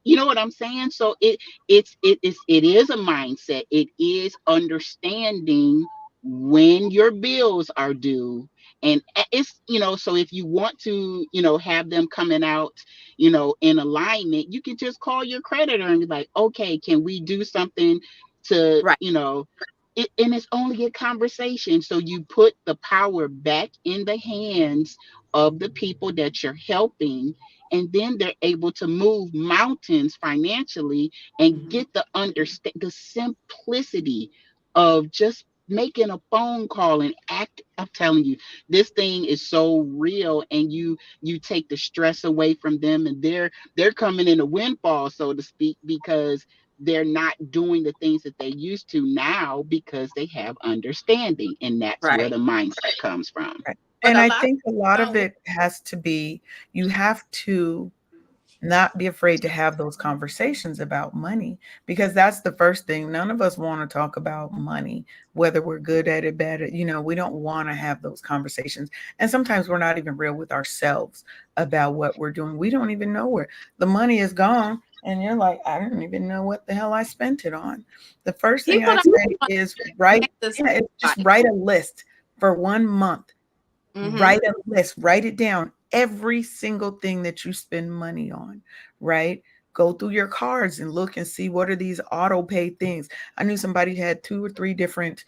Speaker 4: you know what I'm saying? So it is a mindset. It is understanding when your bills are due. And it's, so if you want to, have them coming out, in alignment, you can just call your creditor and be like, okay, can we do something to,
Speaker 2: Right.
Speaker 4: And it's only a conversation. So you put the power back in the hands of the people that you're helping, and then they're able to move mountains financially and get the simplicity of just making a phone call and act. I'm telling you, this thing is so real, and you take the stress away from them, and they're coming in a windfall, so to speak, because they're not doing the things that they used to now because they have understanding, and that's where
Speaker 2: Right.
Speaker 4: the mindset comes from.
Speaker 1: Right.
Speaker 2: But
Speaker 1: And
Speaker 2: a
Speaker 1: I
Speaker 2: lot
Speaker 1: think a lot of
Speaker 2: don't.
Speaker 1: it has to be, you have to not be afraid to have those conversations about money, because that's the first thing. None of us want to talk about money, whether we're good at it, bad at, we don't want to have those conversations. And sometimes we're not even real with ourselves about what we're doing. We don't even know where the money is gone. And you're like, I don't even know what the hell I spent it on. The first thing
Speaker 2: People
Speaker 1: I
Speaker 2: don't
Speaker 1: say
Speaker 2: want
Speaker 1: is
Speaker 2: to take this
Speaker 1: just
Speaker 2: body.
Speaker 1: write a list for 1 month.
Speaker 2: Mhm.
Speaker 1: Write a list, write it down, every single thing that you spend money on, right? Go through your cards and look and see, what are these auto pay things. I knew somebody had 2 or 3 different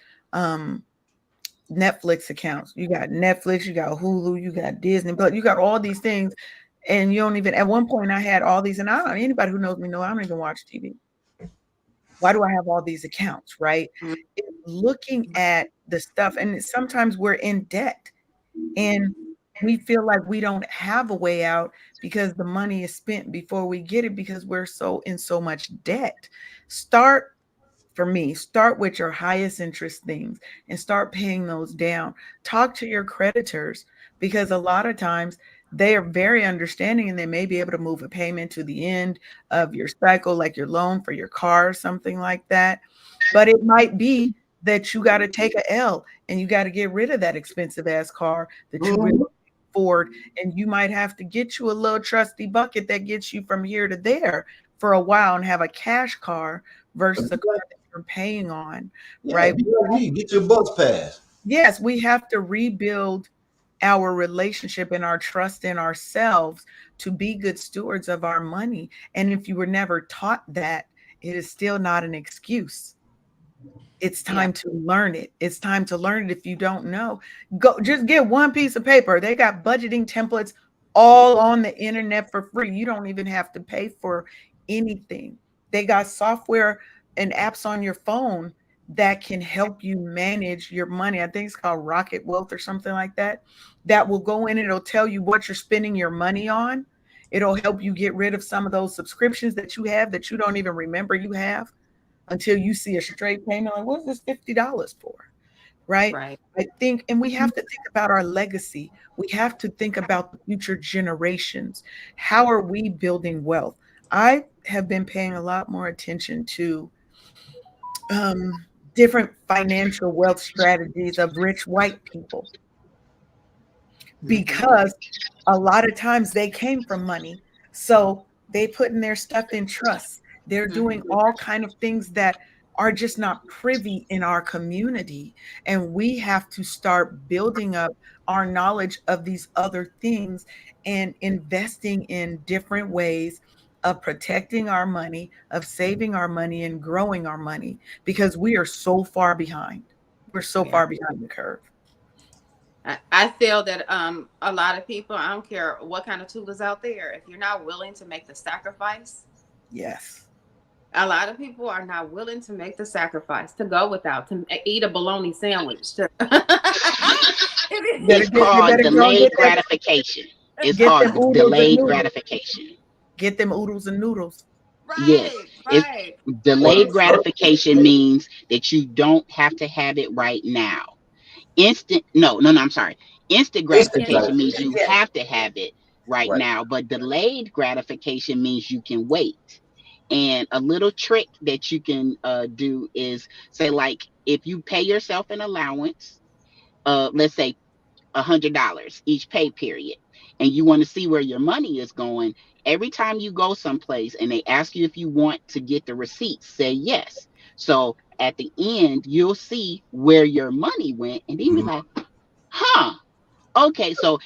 Speaker 1: Netflix accounts. You got Netflix, you got Hulu, you got Disney, but you got all these things, and you don't even, at one point I had all these, and anybody who knows me know I don't even watch TV. Why do I have all these accounts, right?
Speaker 2: Mhm.
Speaker 1: Looking at the stuff, and sometimes we're in debt. And we feel like we don't have a way out because the money is spent before we get it, because we're so much debt. Start with your highest interest things and start paying those down. Talk to your creditors, because a lot of times they are very understanding, and they may be able to move a payment to the end of your cycle, like your loan for your car or something like that. But it might be that you got to take a L and you got to get rid of that expensive ass car that you really afford. And you might have to get you a little trusty bucket that gets you from here to there for a while, and have a cash car versus a car that you're paying on,
Speaker 3: Yeah,
Speaker 1: right?
Speaker 3: get your bus pass.
Speaker 1: Yes, we have to rebuild our relationship and our trust in ourselves to be good stewards of our money. And if you were never taught that, it is still not an excuse. It's
Speaker 2: Yeah.
Speaker 1: time to learn it. It's time to learn it. If you don't know, go just get one piece of paper. They got budgeting templates all on the internet for free. You don't even have to pay for anything. They got software and apps on your phone that can help you manage your money. I think it's called Rocket Wealth or something like that. That will go in, it'll tell you what you're spending your money on. It'll help you get rid of some of those subscriptions that you have that you don't even remember you have, until you see a straight payment. Like, what's this $50 for? Right?
Speaker 2: Right.
Speaker 1: I think, and we have to think about our legacy. We have to think about the future generations. How are we building wealth? I have been paying a lot more attention to different financial wealth strategies of rich white people, because a lot of times they came from money. So they putting their stuff in trusts. They're doing all kind of things that are just not privy in our community. And we have to start building up our knowledge of these other things and investing in different ways of protecting our money, of saving our money, and growing our money, because we are so far behind. We're so
Speaker 2: Yeah.
Speaker 1: far behind the curve.
Speaker 2: I feel that a lot of people, I don't care what kind of tool is out there, if you're not willing to make the sacrifice,
Speaker 1: Yes.
Speaker 2: a lot of people are not willing to make the sacrifice to go without, to eat a bologna sandwich.
Speaker 4: It's called
Speaker 1: better go
Speaker 4: delayed gratification. It's
Speaker 1: get them
Speaker 4: called
Speaker 1: oodles and
Speaker 4: delayed
Speaker 1: noodles.
Speaker 4: gratification.
Speaker 1: Get them oodles and noodles.
Speaker 4: Yes,
Speaker 2: Right,
Speaker 4: it's
Speaker 2: right.
Speaker 4: delayed gratification means that you don't have to have it right now. I'm sorry. Instant
Speaker 3: Instant
Speaker 4: gratification means
Speaker 3: gratification.
Speaker 4: you
Speaker 1: Yeah.
Speaker 4: have to have it right
Speaker 3: Right.
Speaker 4: now, but delayed gratification means you can wait. And a little trick that you can do is say, like, if you pay yourself an allowance, let's say $100 each pay period, and you want to see where your money is going, every time you go someplace and they ask you if you want to get the receipts, say yes. So at the end, you'll see where your money went, and then you'll be like, huh, okay, so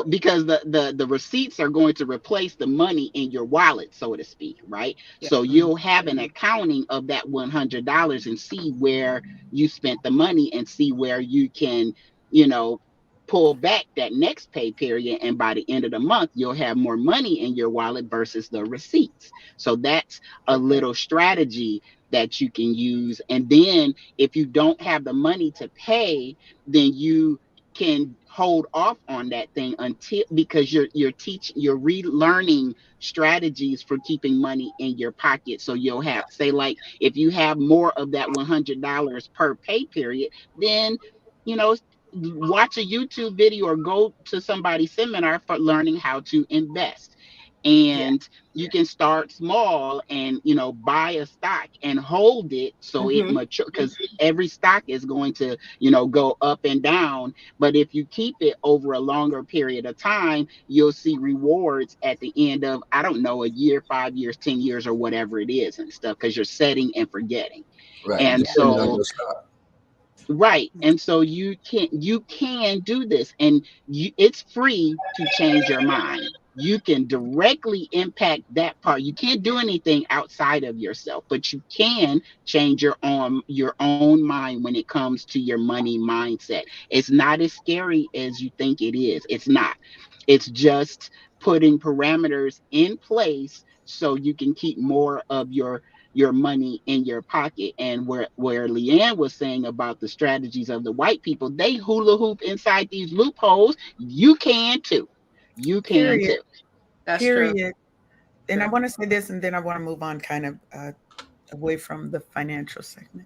Speaker 4: because the receipts are going to replace the money in your wallet, so to speak, right?
Speaker 2: Yeah.
Speaker 4: So you'll have an accounting of that $100 and see where you spent the money and see where you can, you know, pull back that next pay period, and by the end of the month you'll have more money in your wallet versus the receipts. So that's a little strategy that you can use. And then if you don't have the money to pay, then you can hold off on that thing until, because you're relearning strategies for keeping money in your pocket. So you'll have, say, like, if you have more of that $100 per pay period, then, you know, watch a YouTube video or go to somebody's seminar for learning how to invest.
Speaker 1: Yeah.
Speaker 4: And you can start small and, you know, buy a stock and hold it so it
Speaker 2: Mm-hmm.
Speaker 4: mature, because every stock is going to, you know, go up and down. But if you keep it over a longer period of time, you'll see rewards at the end of, I don't know, a year, 5 years, 10 years, or whatever it is and stuff, because you're setting and forgetting.
Speaker 3: Right.
Speaker 4: And
Speaker 3: Depending on
Speaker 4: so,
Speaker 3: your stock.
Speaker 4: right. And so you can do this, and it's free to change your mind. You can directly impact that part. You can't do anything outside of yourself, but you can change your own mind when it comes to your money mindset. It's not as scary as you think it is. It's not. It's just putting parameters in place so you can keep more of your money in your pocket. And where LeAnne was saying about the strategies of the white people, they hula hoop inside these loopholes. You can too. You can
Speaker 1: Period.
Speaker 4: too.
Speaker 2: That's true.
Speaker 1: Period. And I
Speaker 2: True.
Speaker 1: want to say this, and then I want to move on kind of away from the financial segment,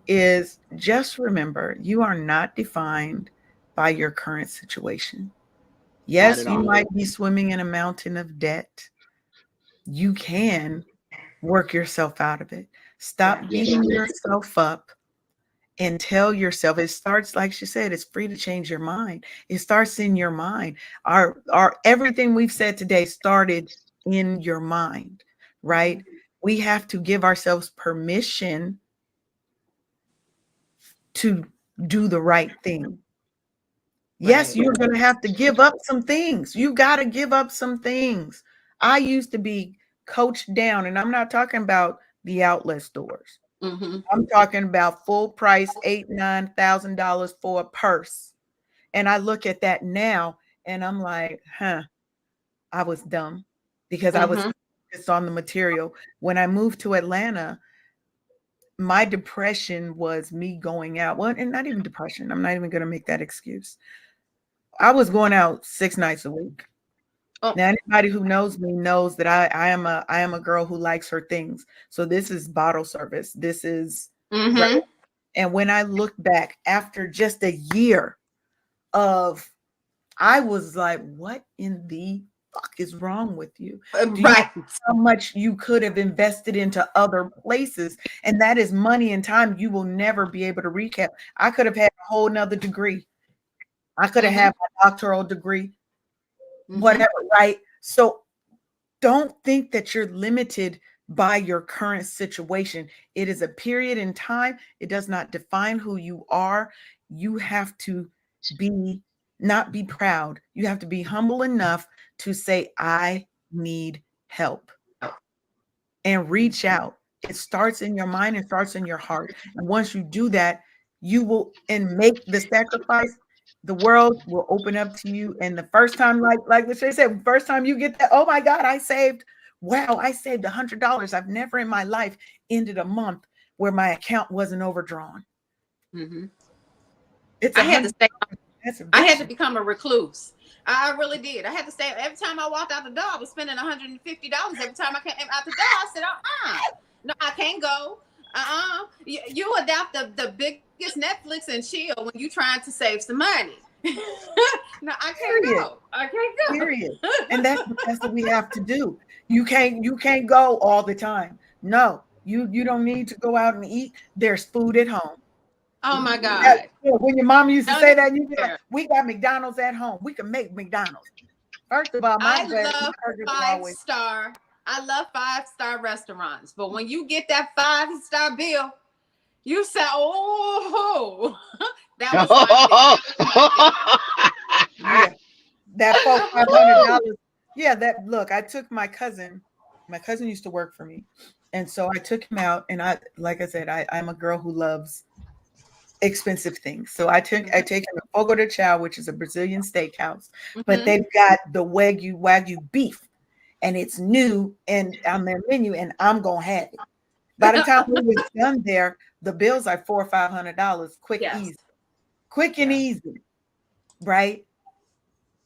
Speaker 1: is just remember, you are not defined by your current situation.
Speaker 4: Not
Speaker 1: Yes,
Speaker 4: at
Speaker 1: you
Speaker 4: all.
Speaker 1: might be swimming in a mountain of debt. You can work yourself out of it. Stop
Speaker 2: Yeah.
Speaker 4: Yes, you
Speaker 1: beating
Speaker 4: can.
Speaker 1: yourself up and tell yourself, it starts, like she said, it's free to change your mind. It starts in your mind. Our everything we've said today started in your mind, right? We have to give ourselves permission to do the right thing. Yes,
Speaker 2: Right.
Speaker 1: you're going to have to give up some things. You got to give up some things. I used to be coached down, and I'm not talking about the outlet stores.
Speaker 2: Mm-hmm.
Speaker 1: I'm talking about full price, $8,000, $9,000 for a purse. And I look at that now and I'm like, I was dumb because I was
Speaker 2: Mm-hmm.
Speaker 1: focused on the material. When I moved to Atlanta, my depression was me going out. Well, and not even depression. I'm not even going to make that excuse. I was going out 6 nights a week.
Speaker 2: Oh.
Speaker 1: Now, anybody who knows me knows that I am a girl who likes her things. So this is bottle service. This is right.
Speaker 2: Mm-hmm.
Speaker 1: And when I look back after just a year of, I was like, what in the fuck is wrong with you? Do you know
Speaker 2: Right.
Speaker 1: how much you could have invested into other places? And that is money and time you will never be able to recap. I could have had a whole nother degree. I could have
Speaker 2: Mm-hmm.
Speaker 1: had my doctoral degree,
Speaker 2: Mm-hmm.
Speaker 1: whatever, right? So don't think that you're limited by your current situation. It is a period in time. It does not define who you are. You have to not be proud. You have to be humble enough to say, I need help, and reach out. It starts in your mind, it starts in your heart. And once you do that, you will and make the sacrifice, the world will open up to you. And the first time, like Lachey said, first time you get that, oh my God, I saved $100. I've never in my life ended a month where my account wasn't overdrawn.
Speaker 2: Mm-hmm.
Speaker 1: It's
Speaker 2: I had to stay. I had to become a recluse. I really did. I had to stay. Every time I walked out the door, I was spending $150. Every time I came out the door, I said, no, I can't go. You adopt the biggest Netflix and chill when you trying to save some money. No, I can't go. I can't go.
Speaker 1: Period. And that's what we have to do. You can't go all the time. No, you don't need to go out and eat. There's food at home.
Speaker 2: Oh my God.
Speaker 1: When your mom used to say that, you be like, we got McDonald's at home. We can make McDonald's. First of all, I
Speaker 2: love 5-star restaurants. But when you get that 5-star bill, you say, oh, that was
Speaker 1: yeah, that $500. Yeah, look, I took my cousin used to work for me. And so I took him out, and like I said, I'm a girl who loves expensive things. So I take him to Fogo de Chao, which is a Brazilian steakhouse, but they've got the Wagyu beef, and it's new and on their menu, and I'm gonna have it. By the time we was done there, the bills are $400 or $500, quick and easy, right?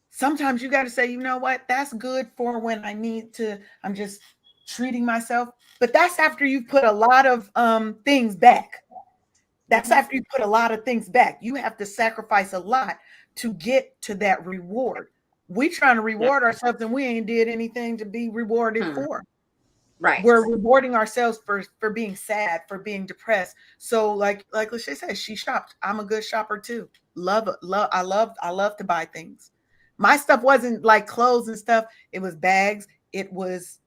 Speaker 1: Sometimes you got to say, you know what, that's good for when I'm just treating myself, but that's after you put a lot of things back. That's after you put a lot of things back. You have to sacrifice a lot to get to that reward. We trying to reward ourselves, and we ain't did anything to be rewarded for.
Speaker 2: Right.
Speaker 1: We're rewarding ourselves for being sad, for being depressed. So like LaSha said, she shopped. I'm a good shopper too. I love to buy things. My stuff wasn't like clothes and stuff. It was bags. It was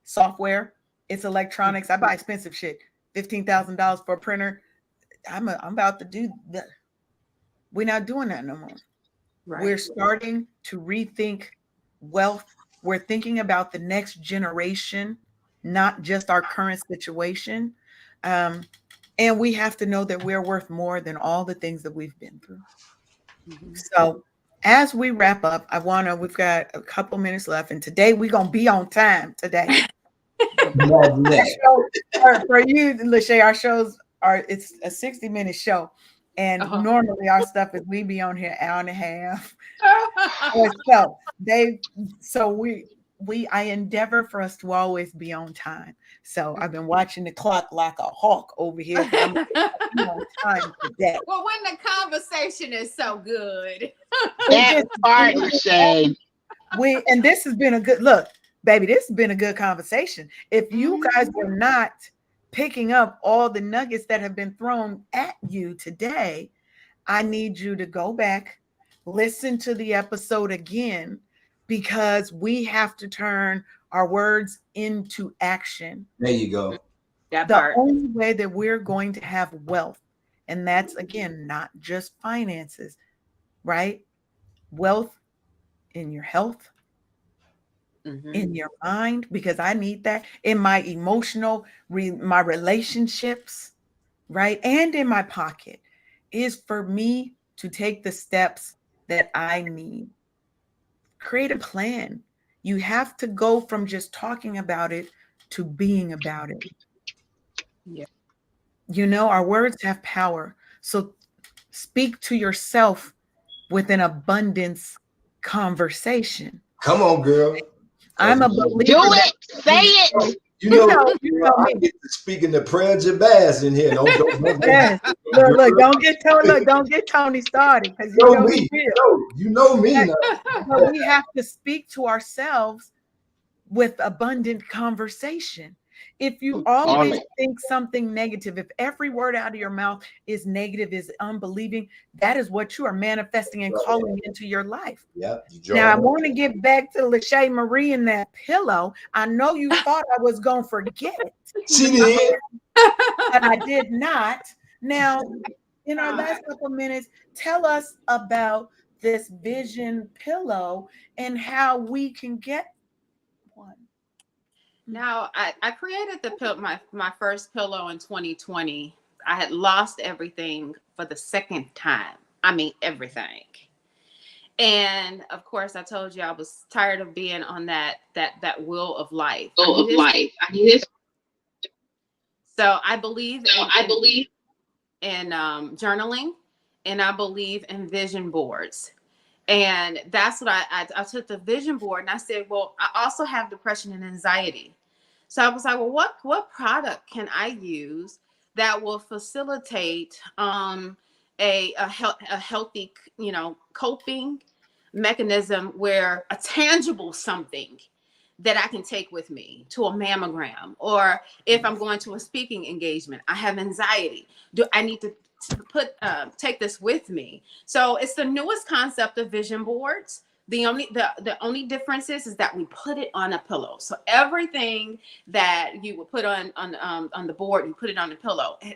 Speaker 1: software. It's electronics. I buy expensive shit. $15,000 for a printer. I'm about to do that. We're not doing that no more. Right. We're starting to rethink wealth. We're thinking about the next generation, not just our current situation. And we have to know that we're worth more than all the things that we've been through. Mm-hmm. So as we wrap up, we've got a couple minutes left, and today we're going to be on time today. For you, LaSha, our shows it's a 60-minute show, and normally our stuff is we be on here an hour and a half. I endeavor for us to always be on time. So I've been watching the clock like a hawk over here. I'm on time today.
Speaker 2: Well, when the conversation is so good.
Speaker 4: That part, LaSha.
Speaker 1: And this has been a good look, baby. This has been a good conversation. If you guys were not picking up all the nuggets that have been thrown at you today, I need you to go back, listen to the episode again, because we have to turn our words into action.
Speaker 3: There you go.
Speaker 1: The only way that we're going to have wealth, and that's, again, not just finances, right? Wealth in your health, in your mind, because I need that, in my emotional, my relationships, right? And in my pocket, is for me to take the steps that I need. Create a plan. You have to go from just talking about it to being about it. Yeah. You know, our words have power. So speak to yourself with an abundance conversation.
Speaker 3: Come on, girl.
Speaker 1: I'm a believer.
Speaker 4: Do it. Say it.
Speaker 3: You know I get to speak in the prayer jabaz in here. Don't
Speaker 1: yes. Look, don't get Tony started, because
Speaker 3: you know me now.
Speaker 1: But we have to speak to ourselves with abundant conversation. If you always think something negative, if every word out of your mouth is negative, is unbelieving, that is what you are manifesting and calling into your life.
Speaker 3: Yep.
Speaker 1: Now, I want to get back to LaSha Marie and that pillow. I know you thought I was going to forget it.
Speaker 3: She did.
Speaker 1: But I did not. Now, in our last couple of minutes, tell us about this vision pillow and how we can get one.
Speaker 2: Now, I created my first pillow in 2020. I had lost everything for the second time. I mean, everything. And of course, I told you I was tired of being on that wheel of life. I need this. So I believe in journaling, and I believe in vision boards. And that's what I took the vision board, and I said, well, I also have depression and anxiety. So I was like, well, what product can I use that will facilitate a healthy, coping mechanism, where a tangible something that I can take with me to a mammogram, or if I'm going to a speaking engagement, I have anxiety. Do I need to take this with me? So it's the newest concept of vision boards. The only difference is that we put it on a pillow. So everything that you would put on the board, you put it on the pillow. And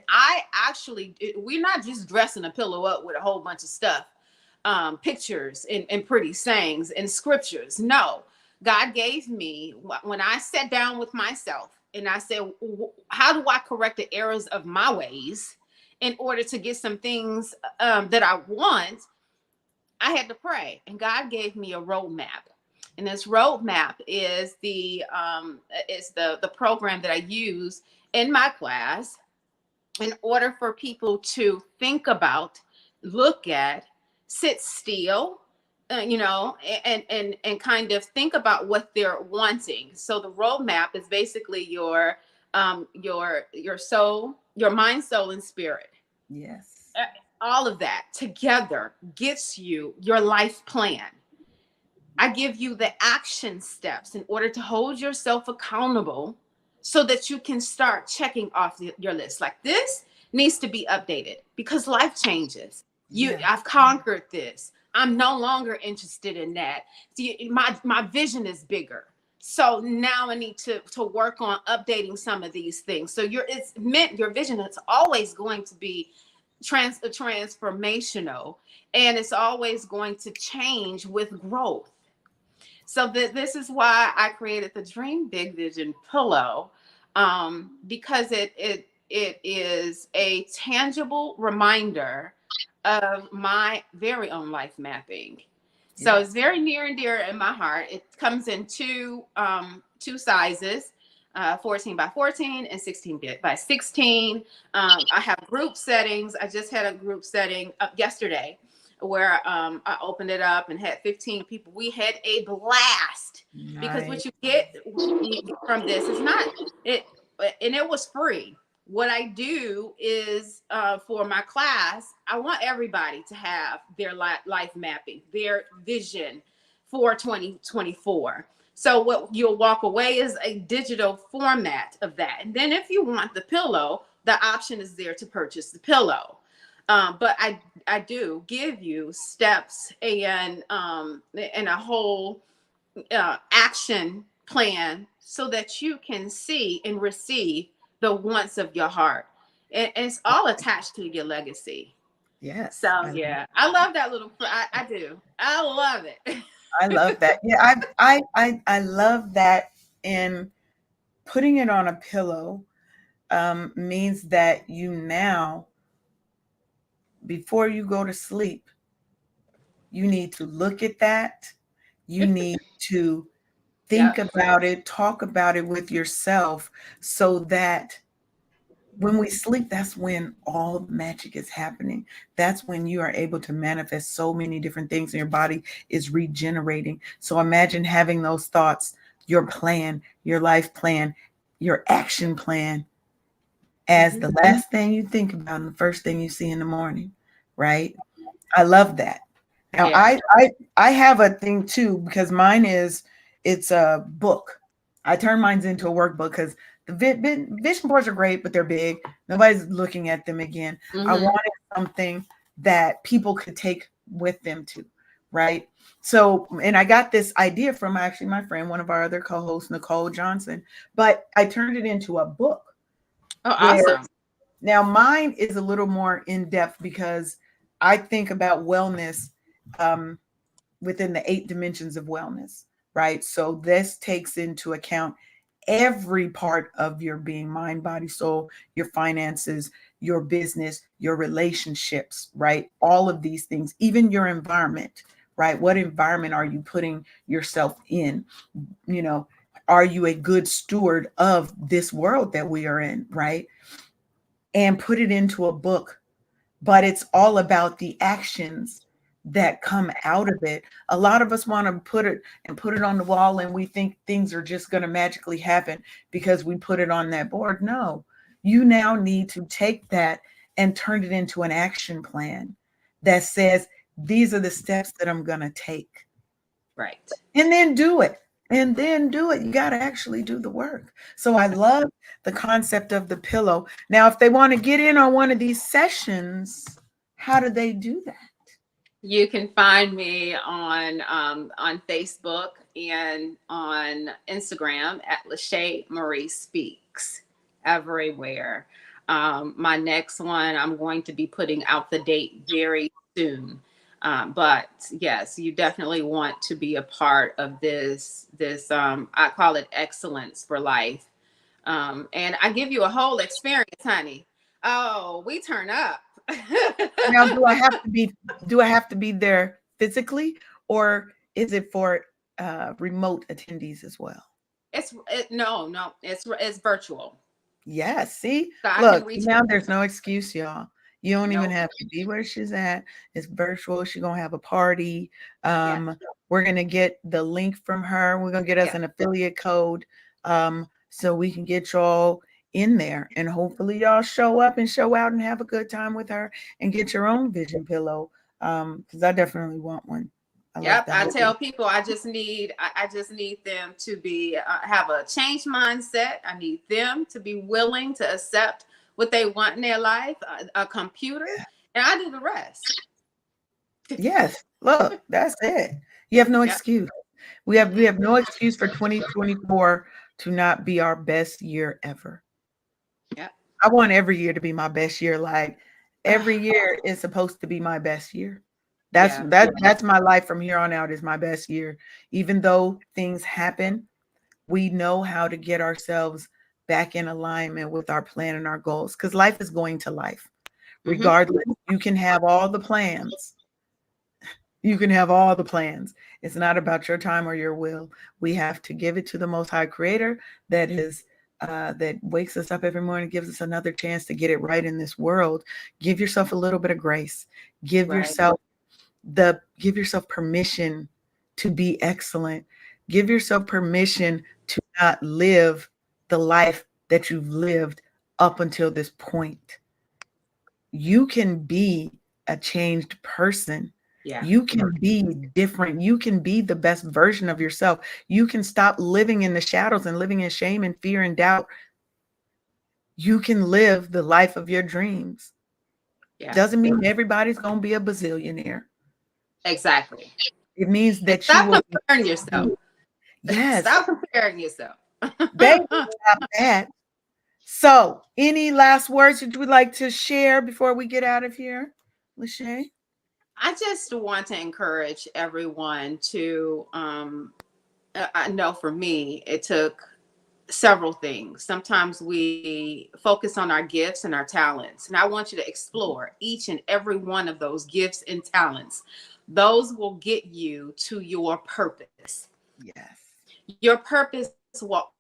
Speaker 2: we're not just dressing a pillow up with a whole bunch of stuff, pictures and pretty sayings and scriptures. No, God gave me, when I sat down with myself and I said, how do I correct the errors of my ways in order to get some things that I want? I had to pray, and God gave me a roadmap. And this roadmap is the program that I use in my class in order for people to think about, look at, sit still, and kind of think about what they're wanting. So the roadmap is basically your soul, your mind, soul, and spirit.
Speaker 1: Yes.
Speaker 2: All of that together gets you your life plan. I give you the action steps in order to hold yourself accountable so that you can start checking off your list. Like, this needs to be updated because life changes. I've conquered this. I'm no longer interested in that. See, my vision is bigger. So now I need to work on updating some of these things. So your vision is always going to be transformational, and it's always going to change with growth. So this is why I created the Dream Big Vision pillow, because it is a tangible reminder of my very own life mapping. So it's very near and dear in my heart. It comes in two sizes, 14 by 14 and 16 by 16. I have group settings. I just had a group setting yesterday where I opened it up and had 15 people. We had a blast. Nice. Because what you get from this is not it, and it was free. What I do is for my class, I want everybody to have their life mapping, their vision for 2024. So what you'll walk away is a digital format of that. And then if you want the pillow, the option is there to purchase the pillow. But I do give you steps and a whole action plan so that you can see and receive the wants of your heart. And it's all attached to your legacy.
Speaker 1: Yes.
Speaker 2: So I love that little. I do. I love it.
Speaker 1: I love that. Yeah, I love that. And putting it on a pillow means that you now, before you go to sleep, you need to look at that. You need to think about it, talk about it with yourself, so that when we sleep, that's when all magic is happening. That's when you are able to manifest so many different things and your body is regenerating. So imagine having those thoughts, your plan, your life plan, your action plan as the last thing you think about and the first thing you see in the morning, right? I love that. Now, I have a thing too, because it's a book. I turn mine into a workbook because vision boards are great, but they're big. Nobody's looking at them again. I wanted something that people could take with them too, right? So, and I got this idea from actually my friend, one of our other co-hosts, Nicole Johnson, but I turned it into a book.
Speaker 2: Oh, awesome.
Speaker 1: Now mine is a little more in depth because I think about wellness within the 8 dimensions of wellness, right? So this takes into account every part of your being, mind, body, soul, your finances, your business, your relationships, right? All of these things, even your environment, right? What environment are you putting yourself in? You know, are you a good steward of this world that we are in, right? And put it into a book. But it's all about the actions that come out of it. A lot of us want to put it on the wall, and we think things are just going to magically happen because we put it on that board. No, you now need to take that and turn it into an action plan that says, these are the steps that I'm going to take.
Speaker 2: Right.
Speaker 1: And then do it. And then do it. You got to actually do the work. So I love the concept of the pillow. Now, if they want to get in on one of these sessions, how do they do that?
Speaker 2: You can find me on Facebook and on Instagram at LaSha Marie Speaks, everywhere. My next one, I'm going to be putting out the date very soon. But yes, you definitely want to be a part of this, I call it excellence for life. And I give you a whole experience, honey. Oh, we turn up.
Speaker 1: Now, do I have to be there physically, or is it for remote attendees as well?
Speaker 2: No, it's virtual.
Speaker 1: Yes. See,
Speaker 2: So I
Speaker 1: look,
Speaker 2: can reach.
Speaker 1: now there's no excuse, y'all. You don't even
Speaker 2: Nope.
Speaker 1: have to be where she's at. It's virtual. She's gonna have a party.
Speaker 2: Yeah.
Speaker 1: We're gonna get the link from her. We're gonna get us
Speaker 2: Yeah.
Speaker 1: an affiliate code, so we can get y'all in there, and hopefully y'all show up and show out and have a good time with her and get your own vision pillow. Because I definitely want one. I like
Speaker 2: Yep.
Speaker 1: that
Speaker 2: I
Speaker 1: whole
Speaker 2: tell
Speaker 1: thing.
Speaker 2: people I just need them to be have a changed mindset. I need them to be willing to accept what they want in their life, a computer, and I do the rest.
Speaker 1: Yes, look, that's it. You have no
Speaker 2: Yep.
Speaker 1: excuse. We have no excuse for 2024 to not be our best year ever.
Speaker 2: Yep.
Speaker 1: I want every year to be my best year. Like every year is supposed to be my best year.
Speaker 2: Yeah.
Speaker 1: That's my life from here on out is my best year. Even though things happen, we know how to get ourselves back in alignment with our plan and our goals, because life is going to life. Regardless, you can have all the plans. You can have all the plans. It's not about your time or your will. We have to give it to the Most High Creator that wakes us up every morning, gives us another chance to get it right in this world. Give yourself a little bit of grace. Give
Speaker 2: Right.
Speaker 1: yourself permission to be excellent. Give yourself permission to not live the life that you've lived up until this point. You can be a changed person.
Speaker 2: Yeah.
Speaker 1: You can be different. You can be the best version of yourself. You can stop living in the shadows and living in shame and fear and doubt. You can live the life of your dreams.
Speaker 2: Yeah.
Speaker 1: Doesn't mean everybody's going to be a bazillionaire.
Speaker 2: Exactly.
Speaker 1: It means that
Speaker 2: Stop
Speaker 1: you will.
Speaker 2: comparing yourself.
Speaker 1: Yes.
Speaker 2: Stop comparing yourself.
Speaker 1: Baby, stop that. So, any last words that you would like to share before we get out of here, LaSha?
Speaker 2: I just want to encourage everyone to, I know for me, it took several things. Sometimes we focus on our gifts and our talents, and I want you to explore each and every one of those gifts and talents. Those will get you to your purpose.
Speaker 1: Yes.
Speaker 2: Your purpose will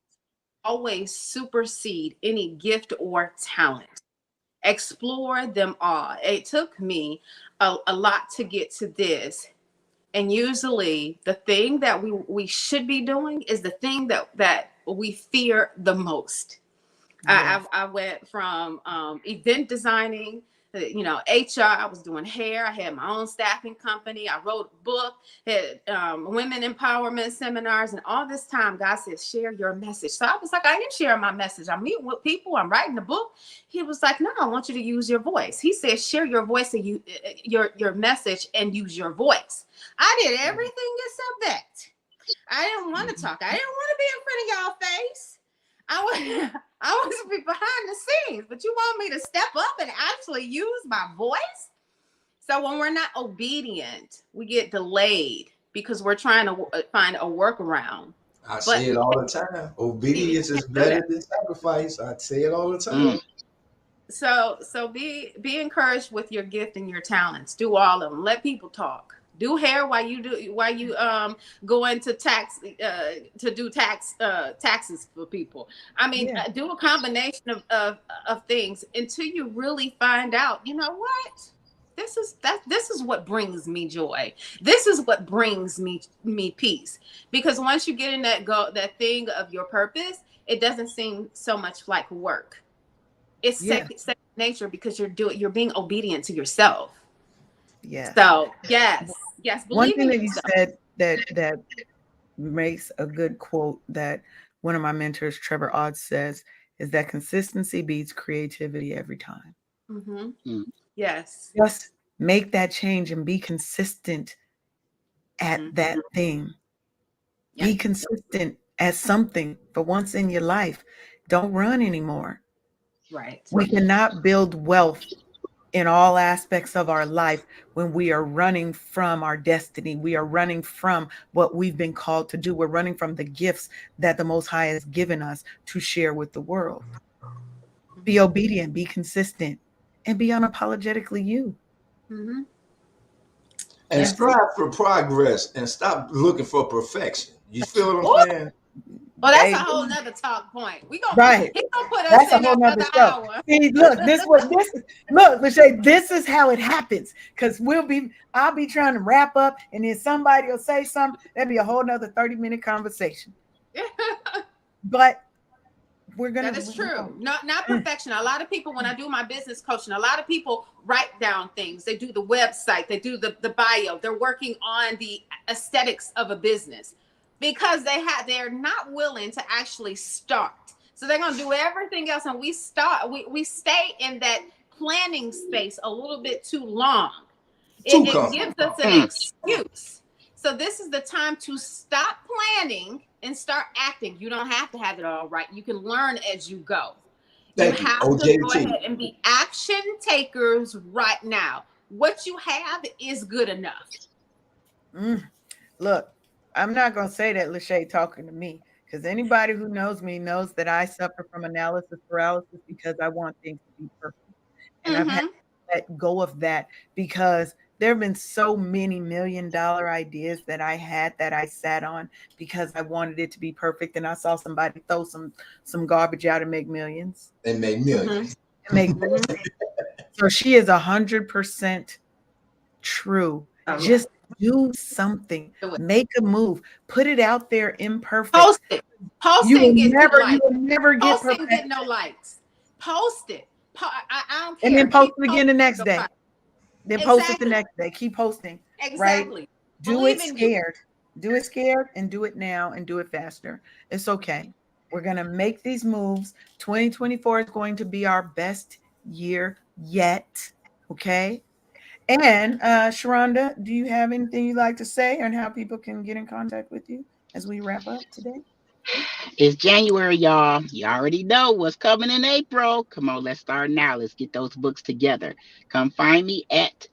Speaker 2: always supersede any gift or talent. Explore them all. It took me a lot to get to this. And usually the thing that we should be doing is the thing that we fear the most.
Speaker 1: Yes.
Speaker 2: I went from event designing HR. I was doing hair. I had my own staffing company. I wrote a book, had women empowerment seminars. And all this time, God said, share your message. So I was like, I am sharing my message. I'm meeting with people. I'm writing a book. He was like, no, I want you to use your voice. He said, share your voice and your message and use your voice. I did everything except that. I didn't want to talk. I didn't want to be in front of y'all face. I want to be behind the scenes, but you want me to step up and actually use my voice? So when we're not obedient, we get delayed because we're trying to find a workaround.
Speaker 3: I say it all the time. Obedience is better than sacrifice. I say it all the time.
Speaker 2: So be encouraged with your gift and your talents. Do all of them. Let people talk. Do hair while you go into tax to do taxes for people. I mean, do a combination of things until you really find out, you know what? This is what brings me joy. This is what brings me peace. Because once you get in that thing of your purpose, it doesn't seem so much like work. It's second nature because you're being obedient to yourself.
Speaker 1: Yeah.
Speaker 2: So yes.
Speaker 1: One thing that you said that makes a good quote that one of my mentors, Trevor Odd, says is that consistency beats creativity every time.
Speaker 2: Mm-hmm. Yes.
Speaker 1: Just make that change and be consistent at that thing. Yeah. Be consistent at something for once in your life. Don't run anymore.
Speaker 2: Right.
Speaker 1: We cannot build wealth in all aspects of our life when we are running from our destiny. We are running from what we've been called to do. We're running from the gifts that the Most High has given us to share with the world. Be obedient, be consistent, and be unapologetically you.
Speaker 2: Mm-hmm.
Speaker 3: And strive for progress and stop looking for perfection. You feel what I'm saying?
Speaker 2: Well, that's a whole nother talk point. He gonna put us
Speaker 1: that's
Speaker 2: in
Speaker 1: a whole nother show.
Speaker 2: Hour.
Speaker 1: See, look, look, LaSha, this is how it happens. Because I'll be trying to wrap up, and then somebody will say something. That'd be a whole nother 30-minute conversation. But
Speaker 2: that is true. Not perfection. A lot of people, when I do my business coaching, a lot of people write down things. They do the website, they do the bio, they're working on the aesthetics of a business. Because they're not willing to actually start. So they're going to do everything else. And we stay in that planning space a little bit too long. It gives us an excuse. So this is the time to stop planning and start acting. You don't have to have it all right. You can learn as you go. You have to go ahead and be action takers right now. What you have is good enough.
Speaker 1: Look. I'm not going to say that LaSha talking to me, because anybody who knows me knows that I suffer from analysis paralysis because I want things to be perfect. And I've had to let go of that because there have been so many $1 million ideas that I had that I sat on because I wanted it to be perfect. And I saw somebody throw some garbage out and make millions.
Speaker 3: And make millions.
Speaker 1: So she is 100% true. Just do something, make a move, put it out there imperfect.
Speaker 2: Post it.
Speaker 1: You will never get
Speaker 2: perfect. Get no likes. Post it. I don't care.
Speaker 1: And then post it again the next day. Then post it the next day. Keep posting.
Speaker 2: Exactly.
Speaker 1: Right? Do it scared. Do it scared and do it now and do it faster. It's okay. We're going to make these moves. 2024 is going to be our best year yet. Okay. And Sharonda, do you have anything you'd like to say on how people can get in contact with you as we wrap up today?
Speaker 4: It's January, y'all. You already know what's coming in April. Come on, let's start now. Let's get those books together. Come find me at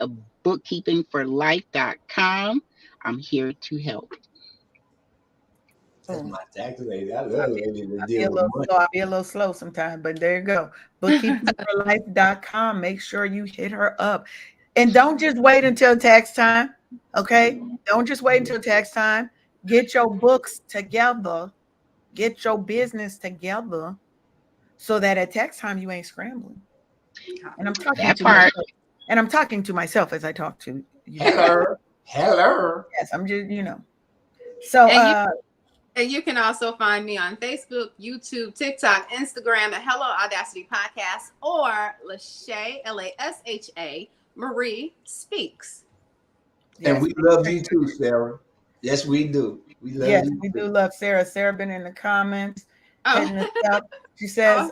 Speaker 4: bookkeepingforlife.com. I'm here to help.
Speaker 3: That's my tax lady. I love lady to deal with money.
Speaker 1: I'll be a little slow sometimes, but there you go. Bookkeepingforlife.com. Make sure you hit her up. And don't just wait until tax time, okay? Don't just wait until tax time. Get your books together. Get your business together so that at tax time you ain't scrambling. And I'm talking to myself as I talk to you.
Speaker 3: Hello.
Speaker 1: Yes, I'm just, So
Speaker 2: And you can also find me on Facebook, YouTube, TikTok, Instagram at Hello Audacity Podcast or LaSha, LaSha Marie Speaks.
Speaker 3: And we love you too, Sarah. Yes, we do. We love
Speaker 1: yes,
Speaker 3: you
Speaker 1: we
Speaker 3: too.
Speaker 1: do love Sarah. Sarah been in the comments hitting us
Speaker 2: Oh,
Speaker 1: up. She says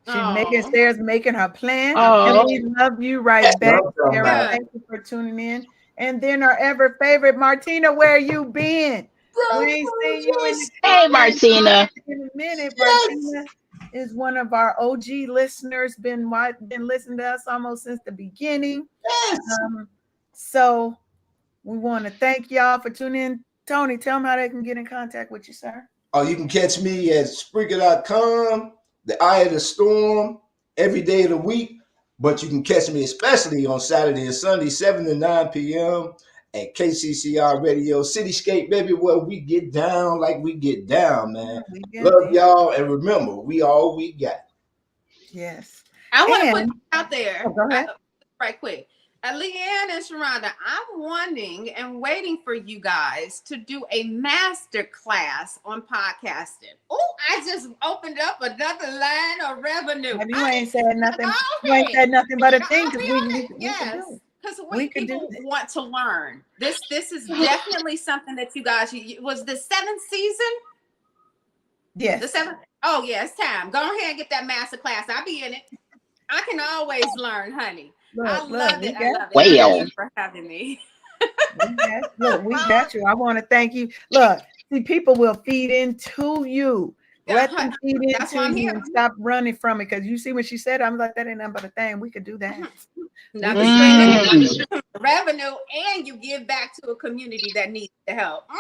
Speaker 2: oh.
Speaker 1: Sarah's making her plan.
Speaker 4: Oh.
Speaker 1: And we love you right back,
Speaker 3: Love
Speaker 1: Sarah.
Speaker 3: y'all.
Speaker 1: Thank you for tuning in. And then our ever favorite Martina, where you been? We ain't seen you in the
Speaker 4: Hey, Martina.
Speaker 1: in a minute. Martina is one of our OG listeners, been listening to us almost since the beginning.
Speaker 3: Yes.
Speaker 1: So we want to thank y'all for tuning in. Tony, tell them how they can get in contact with you, sir.
Speaker 3: Oh, you can catch me at Spreaker.com, The Eye of the Storm, every day of the week. But you can catch me especially on Saturday and Sunday, 7 to 9 p.m. at KCCR Radio Cityscape, baby, where we get down like we get down, man. Love y'all. And remember, we all we got.
Speaker 1: Yes.
Speaker 2: I want to put it out there.
Speaker 1: Go ahead.
Speaker 2: Right quick. LeAnne and Sharonda, I'm wanting and waiting for you guys to do a master class on podcasting. Oh, I just opened up another line of revenue.
Speaker 1: You ain't said nothing. You ain't said nothing but a thing.
Speaker 2: Yes, because people want to learn. This is definitely something that you guys. Was the 7th season?
Speaker 1: Yes.
Speaker 2: The 7th. Oh yeah, it's time. Go ahead and get that master class. I'll be in it. I can always learn, honey. I love it. I love it. Thank you for having me.
Speaker 1: We got you. I want to thank you. Look, see, people will feed into you. Let them feed into you and stop running from it. Because you see what she said, I'm like, that ain't nothing but a thing. We could do that.
Speaker 2: Revenue, and you give back to a community that needs the help.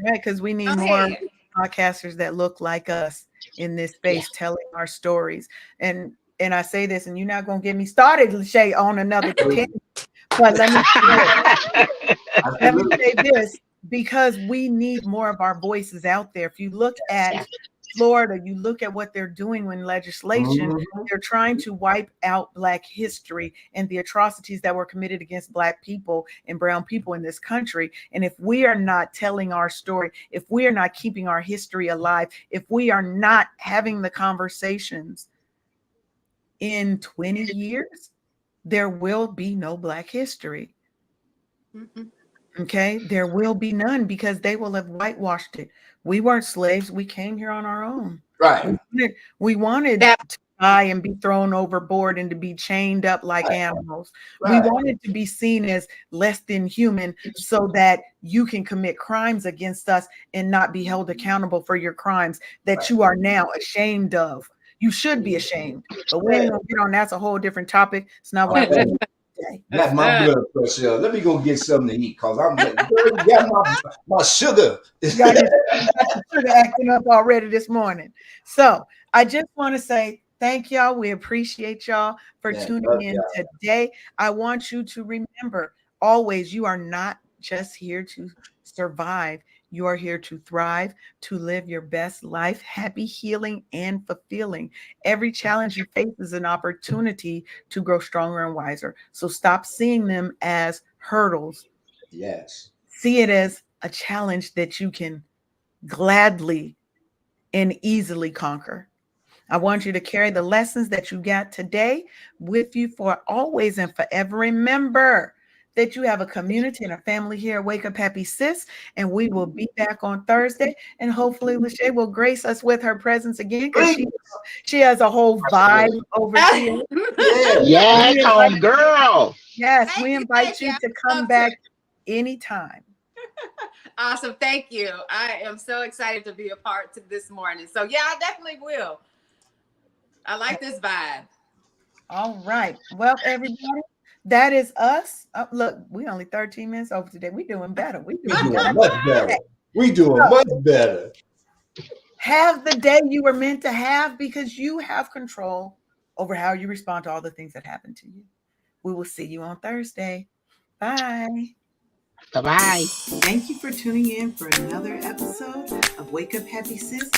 Speaker 1: Right, because we need more podcasters that look like us in this space, telling our stories. And I say this, and you're not going to get me started, LaSha, on another 10. But let me say this, because we need more of our voices out there. If you look at Florida, you look at what they're doing in legislation, they're trying to wipe out Black history and the atrocities that were committed against Black people and brown people in this country. And if we are not telling our story, if we are not keeping our history alive, if we are not having the conversations in 20 years, there will be no Black history. Okay, there will be none, because they will have whitewashed it. We weren't slaves. We came here on our own.
Speaker 3: Right.
Speaker 1: We wanted to die and be thrown overboard and to be chained up like animals. Right. We wanted to be seen as less than human so that you can commit crimes against us and not be held accountable for your crimes that you are now ashamed of. You should be ashamed, but we ain't gonna get on. That's a whole different topic. It's not why we're today.
Speaker 3: That's my blood pressure. Let me go get something to eat, because I'm got my sugar.
Speaker 1: You got your sugar acting up already this morning. So I just want to say thank y'all. We appreciate y'all for tuning in today. I want you to remember always, you are not just here to survive. You are here to thrive, to live your best life, happy, healing, and fulfilling. Every challenge you face is an opportunity to grow stronger and wiser. So stop seeing them as hurdles.
Speaker 3: Yes.
Speaker 1: See it as a challenge that you can gladly and easily conquer. I want you to carry the lessons that you got today with you for always and forever. Remember that you have a community and a family here at Wake Up Happy Sis, and we will be back on Thursday, and hopefully LaSha will grace us with her presence again, because she has a whole vibe over here.
Speaker 4: Yes, home girl.
Speaker 1: Yes, we invite you to come back anytime.
Speaker 2: Awesome. Thank you. I am so excited to be a part of this morning. So yeah, I definitely will. I like this vibe.
Speaker 1: All right. Well, everybody, that is us. Look, we only 13 minutes over today. We're doing better. We're doing
Speaker 3: much better. We're doing much better.
Speaker 1: Have the day you were meant to have, because you have control over how you respond to all the things that happen to you. We will see you on Thursday. Bye.
Speaker 4: Bye-bye.
Speaker 1: Thank you for tuning in for another episode of Wake Up Happy Sis.